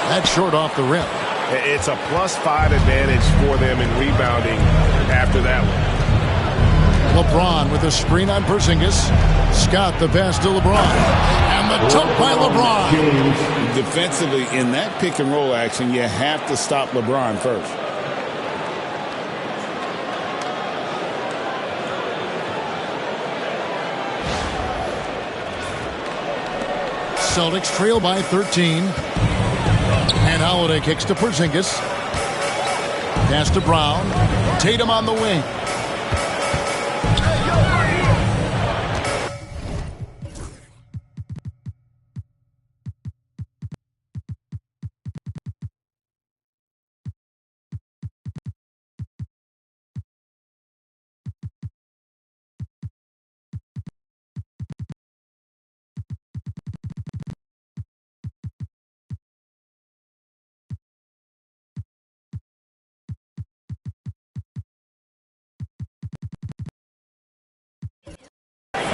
That's short off the rim. It's a +5 advantage for them in rebounding after that one. LeBron with a screen on Porzingis. Scott the pass to LeBron. And the dunk by LeBron. Defensively, in that pick and roll action, you have to stop LeBron first. Celtics trail by 13. And Holiday kicks to Porzingis. Pass to Brown. Tatum on the wing.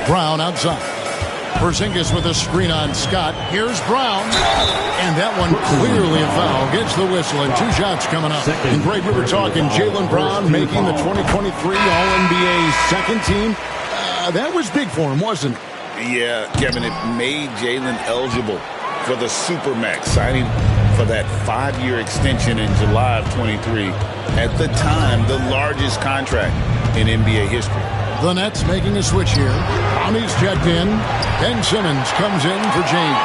Brown outside. Porzingis with a screen on Scott. Here's Brown. And that one clearly a foul. Gets the whistle and 2 shots coming up. And Greg, we were talking Jaylen Brown making the 2023 All-NBA second team. That was big for him, wasn't it? Yeah, Kevin, it made Jaylen eligible for the Supermax, signing for that 5-year extension in July of 23. At the time, the largest contract in NBA history. The Nets making a switch here. Brownie's checked in. Ben Simmons comes in for James.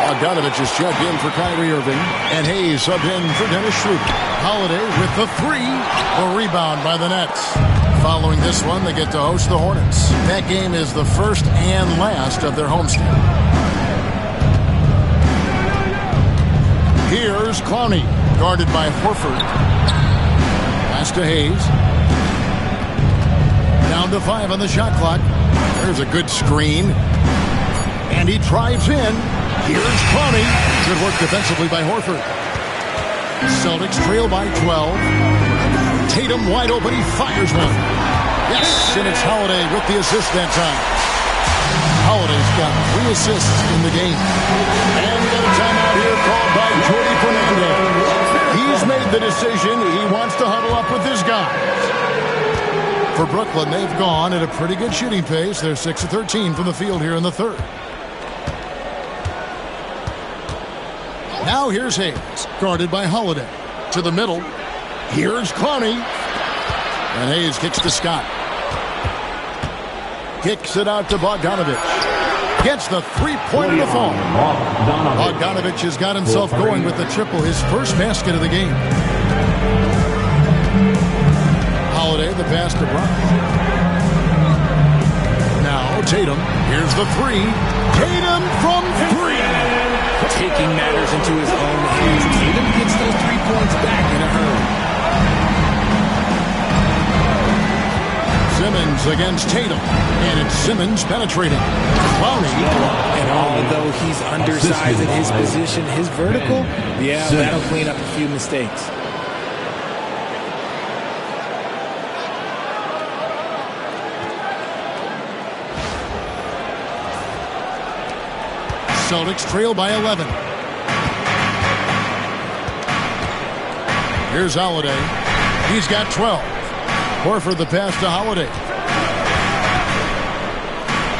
Bogdanovich is checked in for Kyrie Irving. And Hayes subbed in for Dennis Schroeder. Holiday with the 3. A rebound by the Nets. Following this one, they get to host the Hornets. That game is the first and last of their homestand. Here's Clowney, guarded by Horford. Pass to Hayes. Down to 5 on the shot clock. There's a good screen. And he drives in. Here's Clowney. Good work defensively by Horford. Celtics trail by 12. Tatum wide open. He fires one. Yes, and it's Holiday with the assist that time. Holiday's got 3 assists in the game. And we got a timeout here called by Jordy Fernandez. He's made the decision. He wants to huddle up with his guys. For Brooklyn, they've gone at a pretty good shooting pace. They're 6 of 13 from the field here in the third. Now here's Hayes, guarded by Holiday. To the middle. Here's Clowney. And Hayes kicks to Scott. Kicks it out to Bogdanovich. Gets the 3-pointer to fall. Bogdanovich has got himself going with the triple, his first basket of the game. Holiday, the pass to Brown. Now Tatum. Here's the 3. Tatum from 3. Taking matters into his own hands. Tatum gets those 3 points back in a hurry. Simmons Simmons against Tatum. And it's Simmons penetrating. Clowney. And although he's undersized at his position, his vertical, yeah, that'll clean up a few mistakes. Celtics trail by 11. Here's Holiday. He's got 12. Horford the pass to Holiday.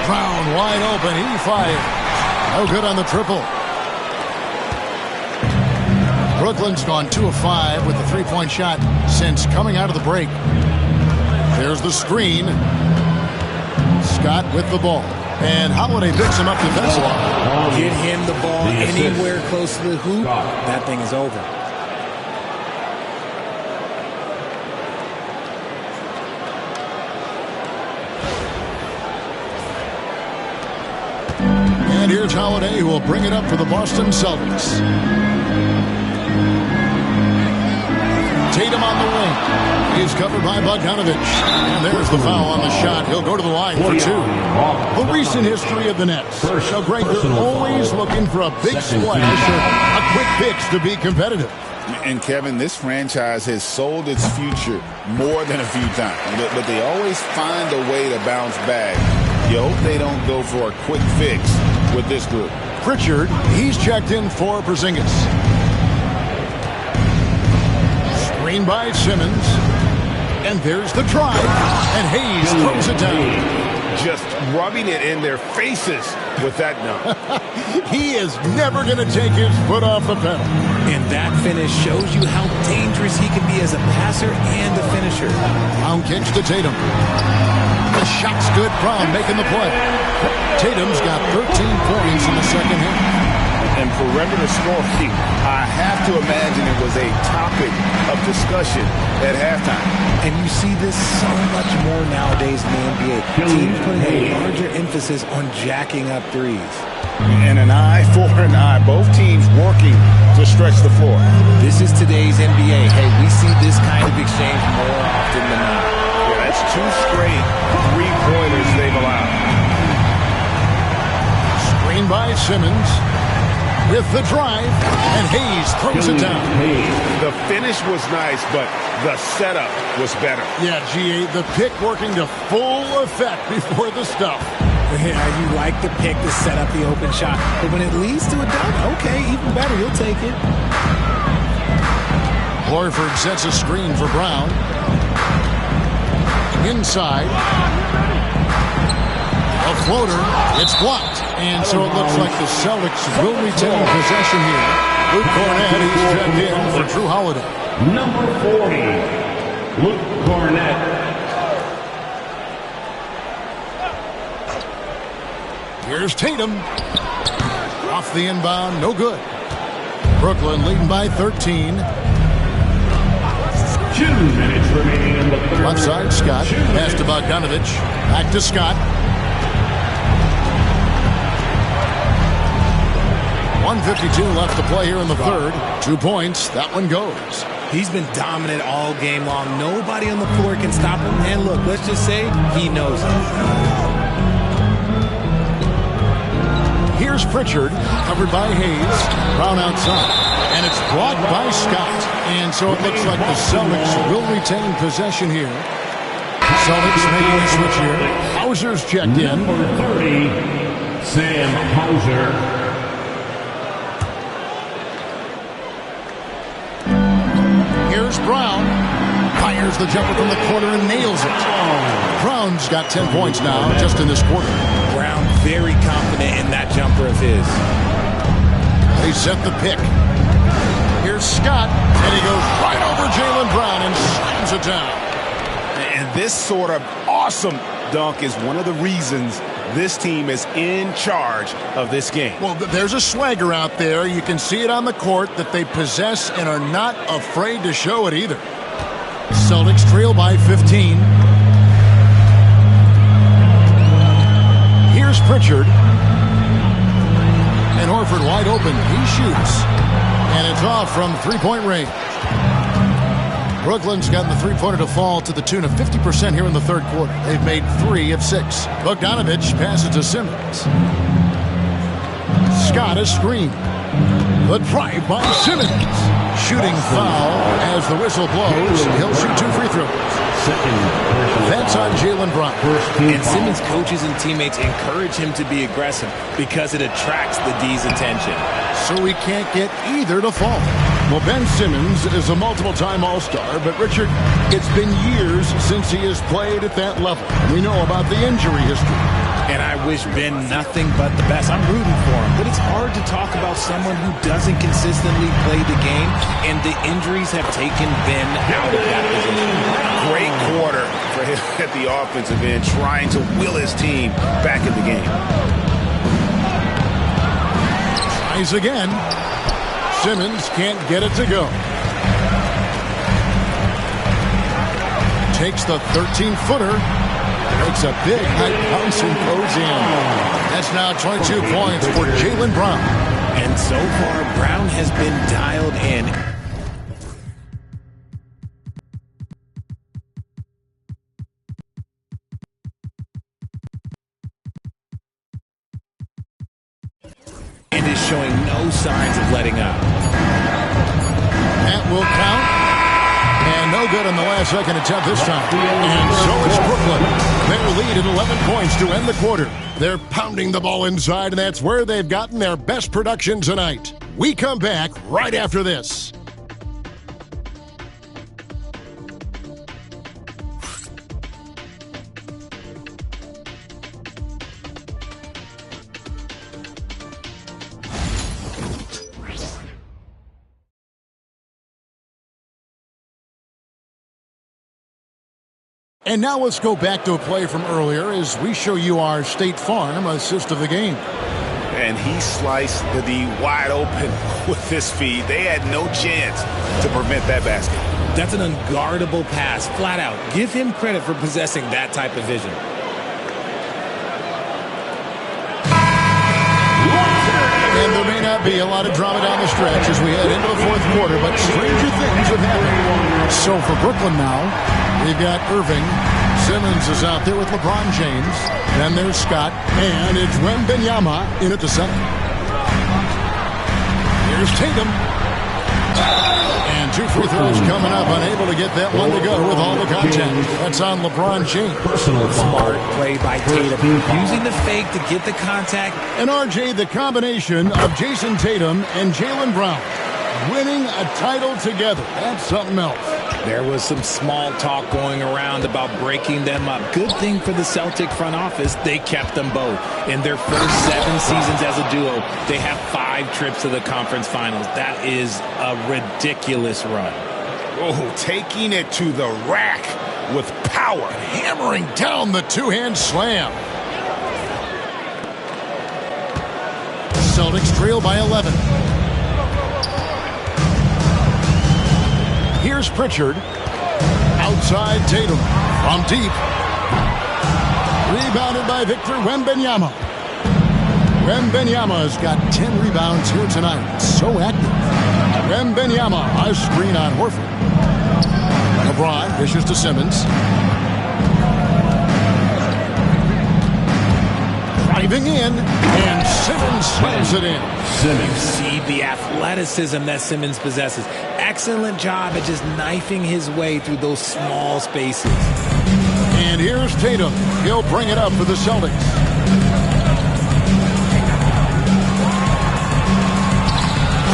Brown wide open. He fires. No good on the triple. Brooklyn's gone 2 of 5 with the three-point shot since coming out of the break. There's the screen. Scott with the ball. And Holiday picks him up defensively. Get him the ball anywhere close to the hoop. That thing is over. And here's Holiday, who will bring it up for the Boston Celtics. Tatum on the wing. He's covered by Bogdanovich. And there's the foul on the shot. He'll go to the line for 2. The recent history of the Nets. So great, they're always looking for a big splash or a quick fix to be competitive. And, Kevin, this franchise has sold its future more than a few times. But they always find a way to bounce back. You hope they don't go for a quick fix with this group. Pritchard, he's checked in for Porzingis. Screen by Simmons. And there's the drive. And Hayes throws it down. Just rubbing it in their faces with that dunk. He is never going to take his foot off the pedal. And that finish shows you how dangerous he can be as a passer and a finisher. Brown kicks to Tatum. The shot's good. Brown making the play. Tatum's got 13 points in the second half. And perimeter scoring, I have to imagine it was a topic of discussion at halftime. And you see this so much more nowadays in the NBA. Teams putting a larger emphasis on jacking up threes. And an eye for an eye. Both teams working to stretch the floor. This is today's NBA. Hey, we see this kind of exchange more often than not. Yeah, that's 2 straight three-pointers they've allowed. Screen by Simmons. With the drive, and Hayes throws it down. The finish was nice, but the setup was better. Yeah, G8, the pick working to full effect before the stuff. Yeah, you like the pick to set up the open shot, but when it leads to a dunk, okay, even better, you'll take it. Horford sets a screen for Brown. Inside. A floater, it's blocked. And so it looks like the Celtics will retain possession here. Luke Cornett, he's checked in for Drew Holiday. Number 40, Luke Cornett. Here's Tatum. Off the inbound, no good. Brooklyn leading by 13. 2 minutes remaining in the third. Left side, Scott. Pass to Bogdanovich. Back to Scott. 1:52 left to play here in the third. 2 points. That one goes. He's been dominant all game long. Nobody on the floor can stop him. And look, let's just say he knows it. Here's Pritchard, covered by Hayes. Brown outside. And it's blocked by Scott. And so it looks like the Celtics will retain possession here. Celtics making a switch here. Hauser's checked in. Number 30, Sam Hauser. Here's Brown. Fires the jumper from the corner and nails it. Brown's got 10 points now just in this quarter. Brown very confident in that jumper of his. They set the pick. Here's Scott, and he goes right over Jaylen Brown and slams it down. And this sort of awesome dunk is one of the reasons this team is in charge of this game. Well, there's a swagger out there. You can see it on the court that they possess and are not afraid to show it either. Celtics trail by 15. Here's Pritchard. And Horford wide open. He shoots. And it's off from three-point range. Brooklyn's gotten the three-pointer to fall to the tune of 50% here in the third quarter. They've made 3 of 6. Bogdanovich passes to Simmons. Scott a screen. The drive by Simmons. Shooting foul as the whistle blows. He'll shoot 2 free throws. That's on Jaylen Brown. And Simmons' coaches and teammates encourage him to be aggressive because it attracts the D's attention. So we can't get either to fall. Well, Ben Simmons is a multiple-time All-Star, but Richard, it's been years since he has played at that level. We know about the injury history. And I wish Ben nothing but the best. I'm rooting for him. But it's hard to talk about someone who doesn't consistently play the game, and the injuries have taken Ben out of that position. Great quarter for him at the offensive end, trying to will his team back in the game. Tries again. Simmons can't get it to go. Takes the 13-footer. Makes a big high bounce and goes in. That's now 22 points for Jaylen Brown. And so far, Brown has been dialed in. And is showing no signs of letting up. That will count. And no good on the last second attempt this time. And so it's Brooklyn. Their lead at 11 points to end the quarter. They're pounding the ball inside, and that's where they've gotten their best production tonight. We come back right after this. And now let's go back to a play from earlier as we show you our State Farm assist of the game. And he sliced the D wide open with his feed. They had no chance to prevent that basket. That's an unguardable pass, flat out. Give him credit for possessing that type of vision. And there may not be a lot of drama down the stretch as we head into the fourth quarter, but stranger things have happened. So for Brooklyn now, we've got Irving. Simmons is out there with LeBron James. Then there's Scott. And it's Wembanyama in at the center. Here's Tatum. And 2 free throws coming up. Unable to get that one to go with all the contact. That's on LeBron James. Smart play by Tatum. Using the fake to get the contact. And RJ, the combination of Jason Tatum and Jaylen Brown winning a title together. That's something else. There was some small talk going around about breaking them up. Good thing for the Celtic front office, they kept them both. In their first 7 seasons as a duo, they have 5 trips to the conference finals. That is a ridiculous run. Oh, taking it to the rack with power. Hammering down the two-hand slam. Celtics trail by 11. Here's Pritchard. Outside Tatum. From deep. Rebounded by Victor Wembanyama. Wembanyama's got 10 rebounds here tonight. So active. Wembanyama, a screen on Horford. LeBron dishes to Simmons. Driving in, and Simmons slams it in. You see the athleticism that Simmons possesses. Excellent job at just knifing his way through those small spaces. And here's Tatum. He'll bring it up for the Celtics.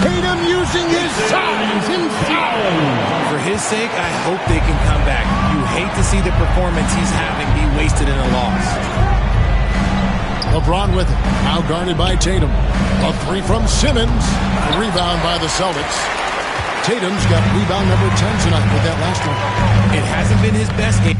Tatum using his size and foul. For his sake, I hope they can come back. You hate to see the performance he's having be wasted in a loss. LeBron with it. Now guarded by Tatum. A 3 from Simmons. A rebound by the Celtics. Tatum's got rebound number 10 tonight with that last one. It hasn't been his best game.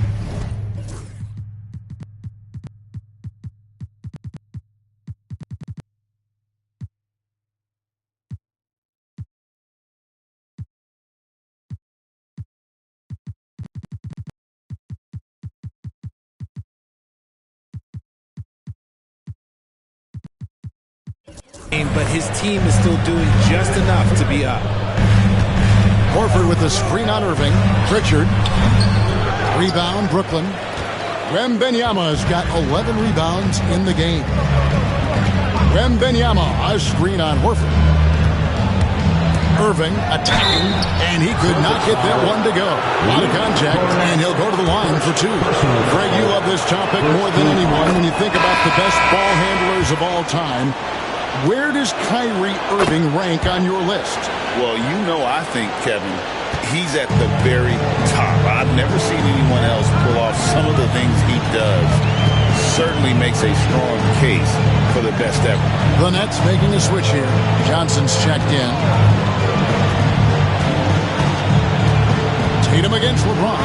But his team is still doing just enough to be up. Horford with the screen on Irving. Pritchard. Rebound, Brooklyn. Wembanyama has got 11 rebounds in the game. Wembanyama, a screen on Horford. Irving attacking, and he could not get that one to go. A lot of contact, and he'll go to the line for two. Greg, you love this topic more than anyone. When you think about the best ball handlers of all time, where does Kyrie Irving rank on your list? Well, I think, Kevin, he's at the very top. I've never seen anyone else pull off some of the things he does. Certainly makes a strong case for the best ever. The Nets making a switch here. Johnson's checked in. Tatum against LeBron.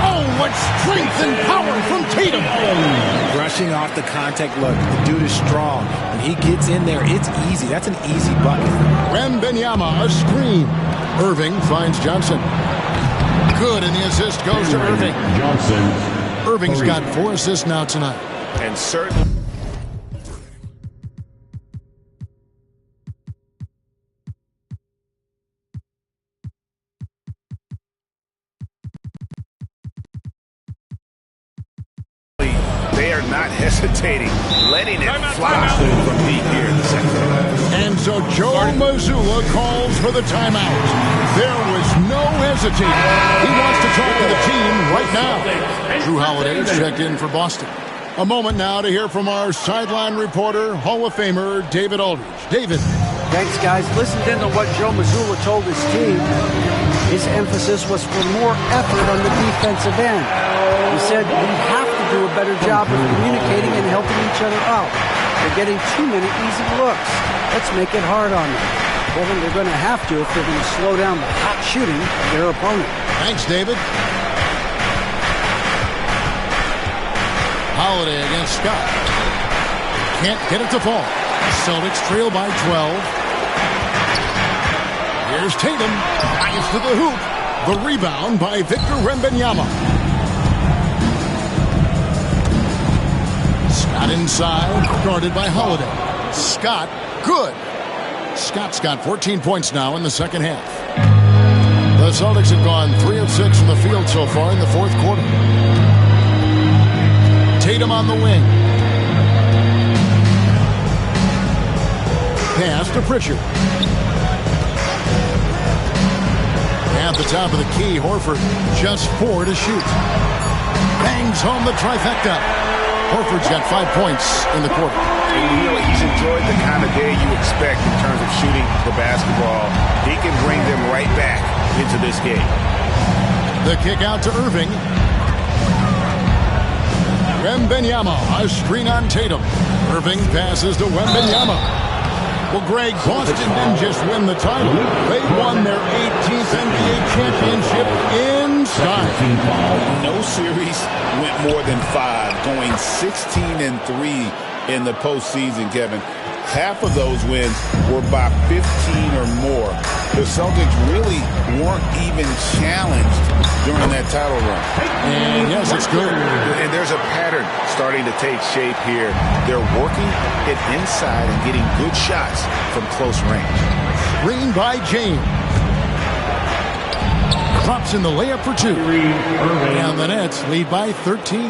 Oh, what strength and power from Tatum. Brushing off the contact. Look, the dude is strong. When he gets in there, it's easy. That's an easy bucket. Wembanyama, a screen. Irving finds Johnson. Good, and the assist goes to Irving. Irving's got 4 assists now tonight. And certainly. They are not hesitating, letting it fly from deep here in the second. And so Joe Mazzulla calls for the timeout. There was no hesitating. He wants to talk to the team right now. Drew Holiday is checked in for Boston. A moment now to hear from our sideline reporter, Hall of Famer David Aldridge. David. Thanks, guys. Listened in to what Joe Mazzulla told his team. His emphasis was for more effort on the defensive end. He said we have to do a better job of communicating and helping each other out. They're getting too many easy looks. Let's make it hard on them. Kevin, they're going to have to if they're going to slow down the hot shooting of their opponent. Thanks, David. Holiday against Scott. Can't get it to fall. Celtics trail by 12. Here's Tatum. Eyes to the hoop. The rebound by Victor Wembanyama. Scott inside, guarded by Holiday. Scott, good. Scott's got 14 points now in the second half. The Celtics have gone 3 of 6 from the field so far in the fourth quarter. Tatum on the wing. Pass to Pritchard. At the top of the key, Horford just 4 to shoot. Bangs home the trifecta. Horford's got 5 points in the quarter. And he's enjoyed the kind of day you expect in terms of shooting the basketball. He can bring them right back into this game. The kick out to Irving. Wembanyama, a screen on Tatum. Irving passes to Wembanyama. Well, Greg, Boston didn't just win the title. They won their 18th NBA championship inside. No series went more than 5, going 16-3 in the postseason, Kevin. Half of those wins were by 15 or more. The Celtics really weren't even challenged during that title run. And yes, it's good. And there's a pattern starting to take shape here. They're working it inside and getting good shots from close range. Screen by James. Drops in the layup for 2. And the Nets lead by 13.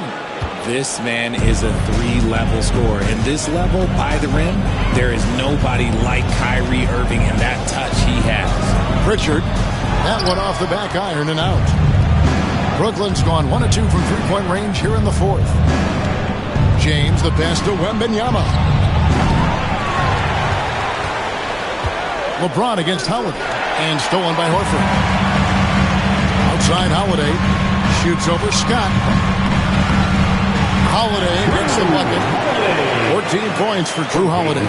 This man is a 3-level scorer. And this level, by the rim, there is nobody like Kyrie Irving and that touch he has. Pritchard, that one off the back iron and out. Brooklyn's gone 1 of 2 from three-point range here in the fourth. James, the pass to Wembanyama. LeBron against Holiday. And stolen by Horford. Outside Holiday. Shoots over Scott. Holiday gets the bucket. 14 points for Drew Holiday.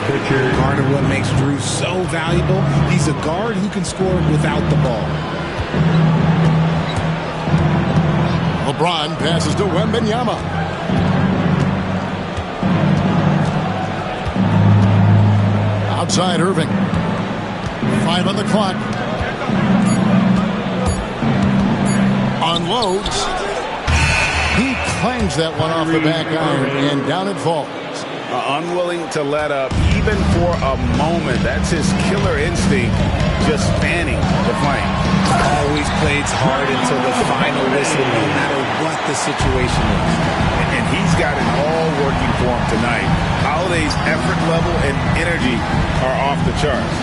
Part of what makes Drew so valuable, he's a guard who can score without the ball. LeBron passes to Wembanyama. Outside Irving. 5 on the clock. Unloads. He clangs that one off the back iron, and down it falls. Unwilling to let up, even for a moment. That's his killer instinct. just spanning the flank. Always plays hard until the final whistle, no matter what the situation is. And he's got it all working for him tonight. Holiday's effort level and energy are off the charts.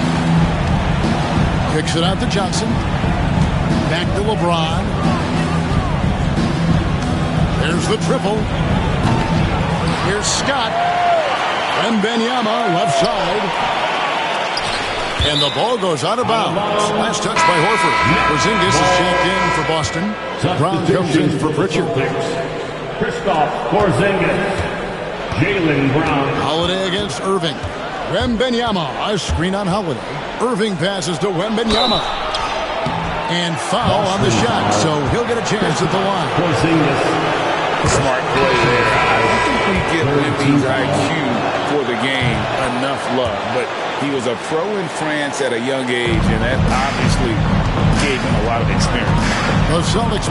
Kicks it out to Johnson. Back to LeBron. There's the triple. Here's Scott. Wembanyama left side. And the ball goes out of bounds. Last touch by Horford. Porzingis is checked in for Boston. Brown comes in for Pritchard. Kristaps Porzingis. Jaylen Brown. Holiday against Irving. Wembanyama, a screen on Holiday. Irving passes to Wembanyama. And foul on the shot, so he'll get a chance at the line. Smart play there. I don't think we give Wemby's IQ for the game enough love, but he was a pro in France at a young age, and that obviously gave him a lot of experience. The Celtics.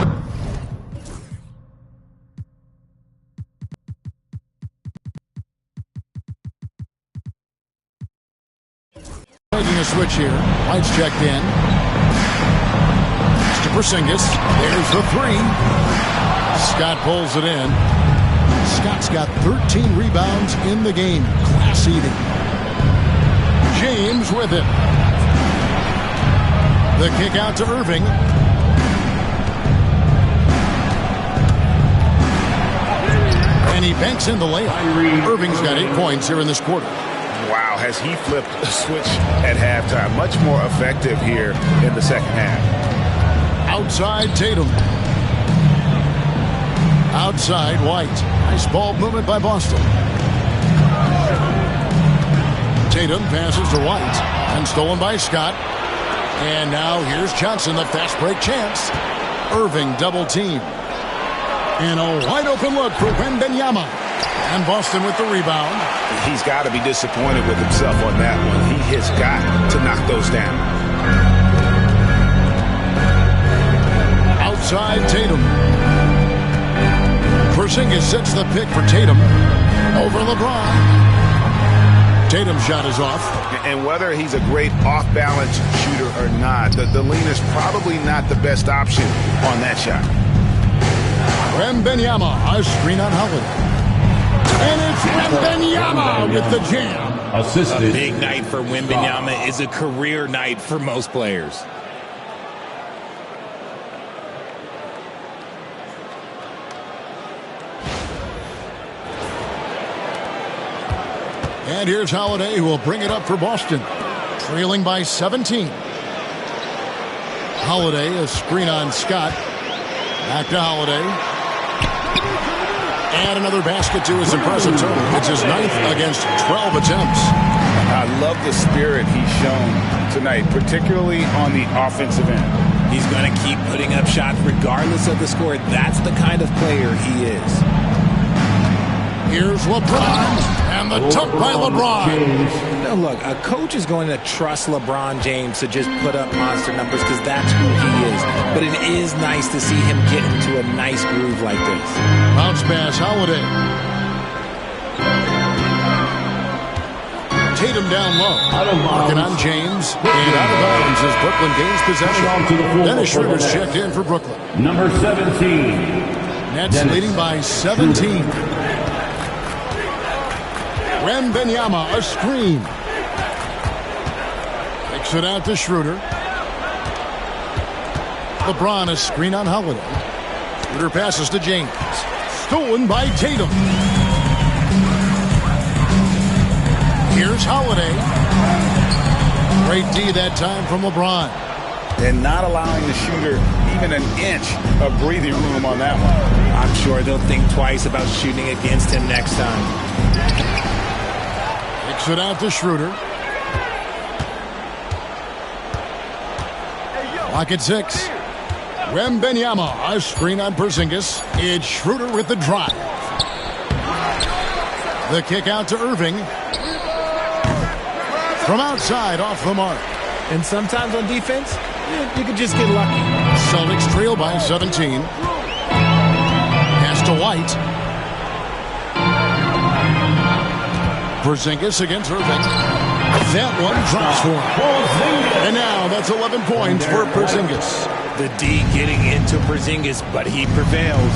Making a switch here. White's checked in. It's to Porzingis. There's the three. Scott pulls it in. Scott's got 13 rebounds in the game. Class eating. James with it. The kick out to Irving. And he banks in the layup. Irving's got 8 points here in this quarter. Wow, has he flipped a switch at halftime. Much more effective here in the second half. Outside Tatum. Outside White. Nice ball movement by Boston. Tatum passes to White. And stolen by Scott. And now here's Johnson, the fast break chance. Irving double team. And a wide open look for Wembanyama. And Boston with the rebound. He's got to be disappointed with himself on that one. He has got to knock those down. Outside Tatum. Porzingis sets the pick for Tatum. Over LeBron. Tatum's shot is off. And whether he's a great off-balance shooter or not, the lean is probably not the best option on that shot. Wembanyama, a screen on Holiday. And it's Wembanyama with the jam. Assisted. A big night for Wembanyama is a career night for most players. And here's Holiday, who will bring it up for Boston. Trailing by 17. Holiday, a screen on Scott. Back to Holiday. And another basket to his impressive total. It's his 9th against 12 attempts. I love the spirit he's shown tonight, particularly on the offensive end. He's going to keep putting up shots regardless of the score. That's the kind of player he is. Here's LeBron. And the tuck by LeBron. Now look, a coach is going to trust LeBron James to just put up monster numbers because that's who he is. But it is nice to see him get into a nice groove like this. Bounce pass, Holiday. Tatum down low. Working on James. And out of bounds as Brooklyn gains possession. Dennis Schroeder's checked in for Brooklyn. Number 17. Nets Dennis leading by 17. Wembanyama, a screen. Kicks it out to Schroeder. LeBron, a screen on Holiday. Schroeder passes to James. Stolen by Tatum. Here's Holiday. Great D that time from LeBron. And not allowing the shooter even an inch of breathing room on that one. I'm sure they'll think twice about shooting against him next time. Kicks it out to Schroeder. Lock at 6. Wembanyama, a screen on Porzingis. It's Schroeder with the drive. The kick out to Irving. From outside, off the mark. And sometimes on defense, you can just get lucky. Celtics trail by 17. Pass to White. Porzingis against Irving. That one drops for him. And now that's 11 points for Porzingis. The D getting into Porzingis, but he prevails.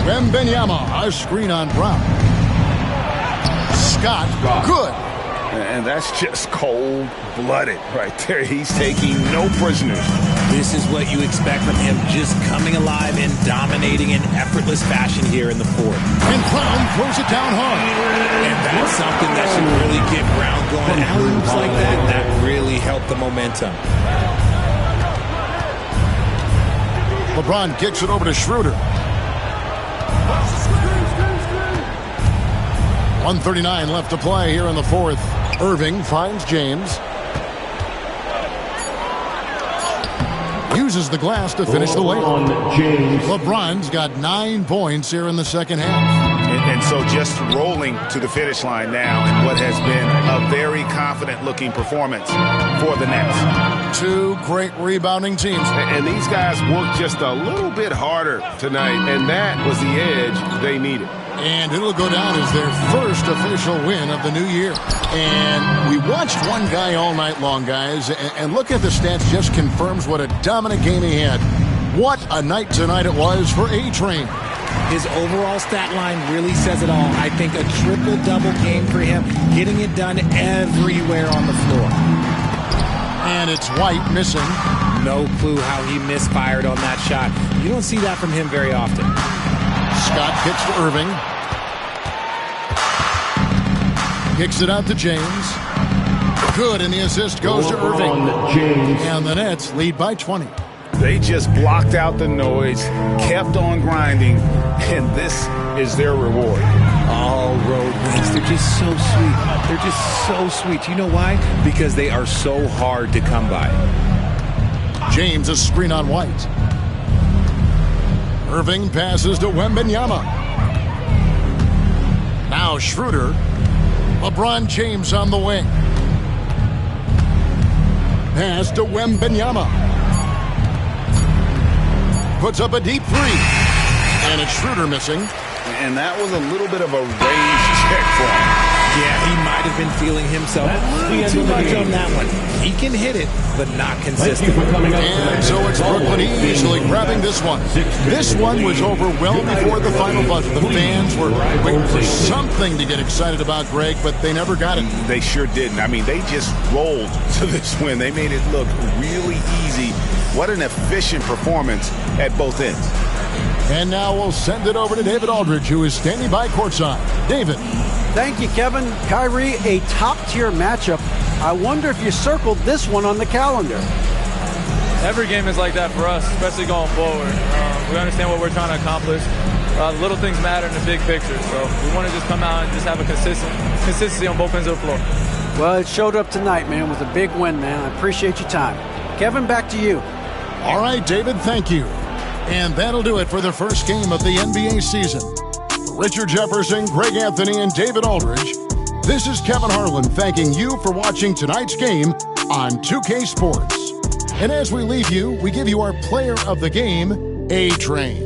Wembanyama, a screen on Brown. Scott, good. And that's just cold-blooded right there. He's taking no prisoners. This is what you expect from him, just coming alive and dominating in effortless fashion here in the fourth. And Brown throws it down hard. And that's something that should really get Brown going. Alley-oops like that really help the momentum. LeBron kicks it over to Schroeder. 1:39 left to play here in the fourth. Irving finds James. Uses the glass to finish the layup. LeBron's got 9 points here in the second half. And so just rolling to the finish line now in what has been a very confident-looking performance for the Nets. 2 great rebounding teams. And these guys worked just a little bit harder tonight, and that was the edge they needed. And it'll go down as their first official win of the new year. And we watched one guy all night long, guys, and look at the stats, just confirms what a dominant game he had. What a night tonight it was for A-Train. His overall stat line really says it all. I think a triple-double game for him, getting it done everywhere on the floor. And it's White missing. No clue how he misfired on that shot. You don't see that from him very often. Scott kicks to Irving. Kicks it out to James. Good, and the assist goes to Irving. And the Nets lead by 20. They just blocked out the noise, kept on grinding, and this is their reward. All road wins. They're just so sweet. They're just so sweet. You know why? Because they are so hard to come by. James, a screen on White. Irving passes to Wembanyama. Now Schroeder. LeBron James on the wing. Pass to Wembanyama. Puts up a deep three. And it's Schroeder missing. And that was a little bit of a range check for him. Yeah, he might have been feeling himself too much on that one. He can hit it, but not consistent. And so it's Brooklyn easily grabbing this one. This one was over well before the final buzzer. The fans were waiting for something to get excited about, Greg, but they never got it. They sure didn't. I mean, they just rolled to this win. They made it look really easy. What an efficient performance at both ends. And now we'll send it over to David Aldridge, who is standing by courtside. David. Thank you, Kevin. Kyrie, a top-tier matchup. I wonder if you circled this one on the calendar. Every game is like that for us, especially going forward. We understand what we're trying to accomplish. The little things matter in the big picture, so we want to just come out and just have a consistency on both ends of the floor. Well, it showed up tonight, man. It was a big win, man. I appreciate your time. Kevin, back to you. All right, David, thank you. And that'll do it for the first game of the NBA season. Richard Jefferson, Greg Anthony, and David Aldridge, this is Kevin Harlan thanking you for watching tonight's game on 2K Sports. And as we leave you, we give you our player of the game, A-Train.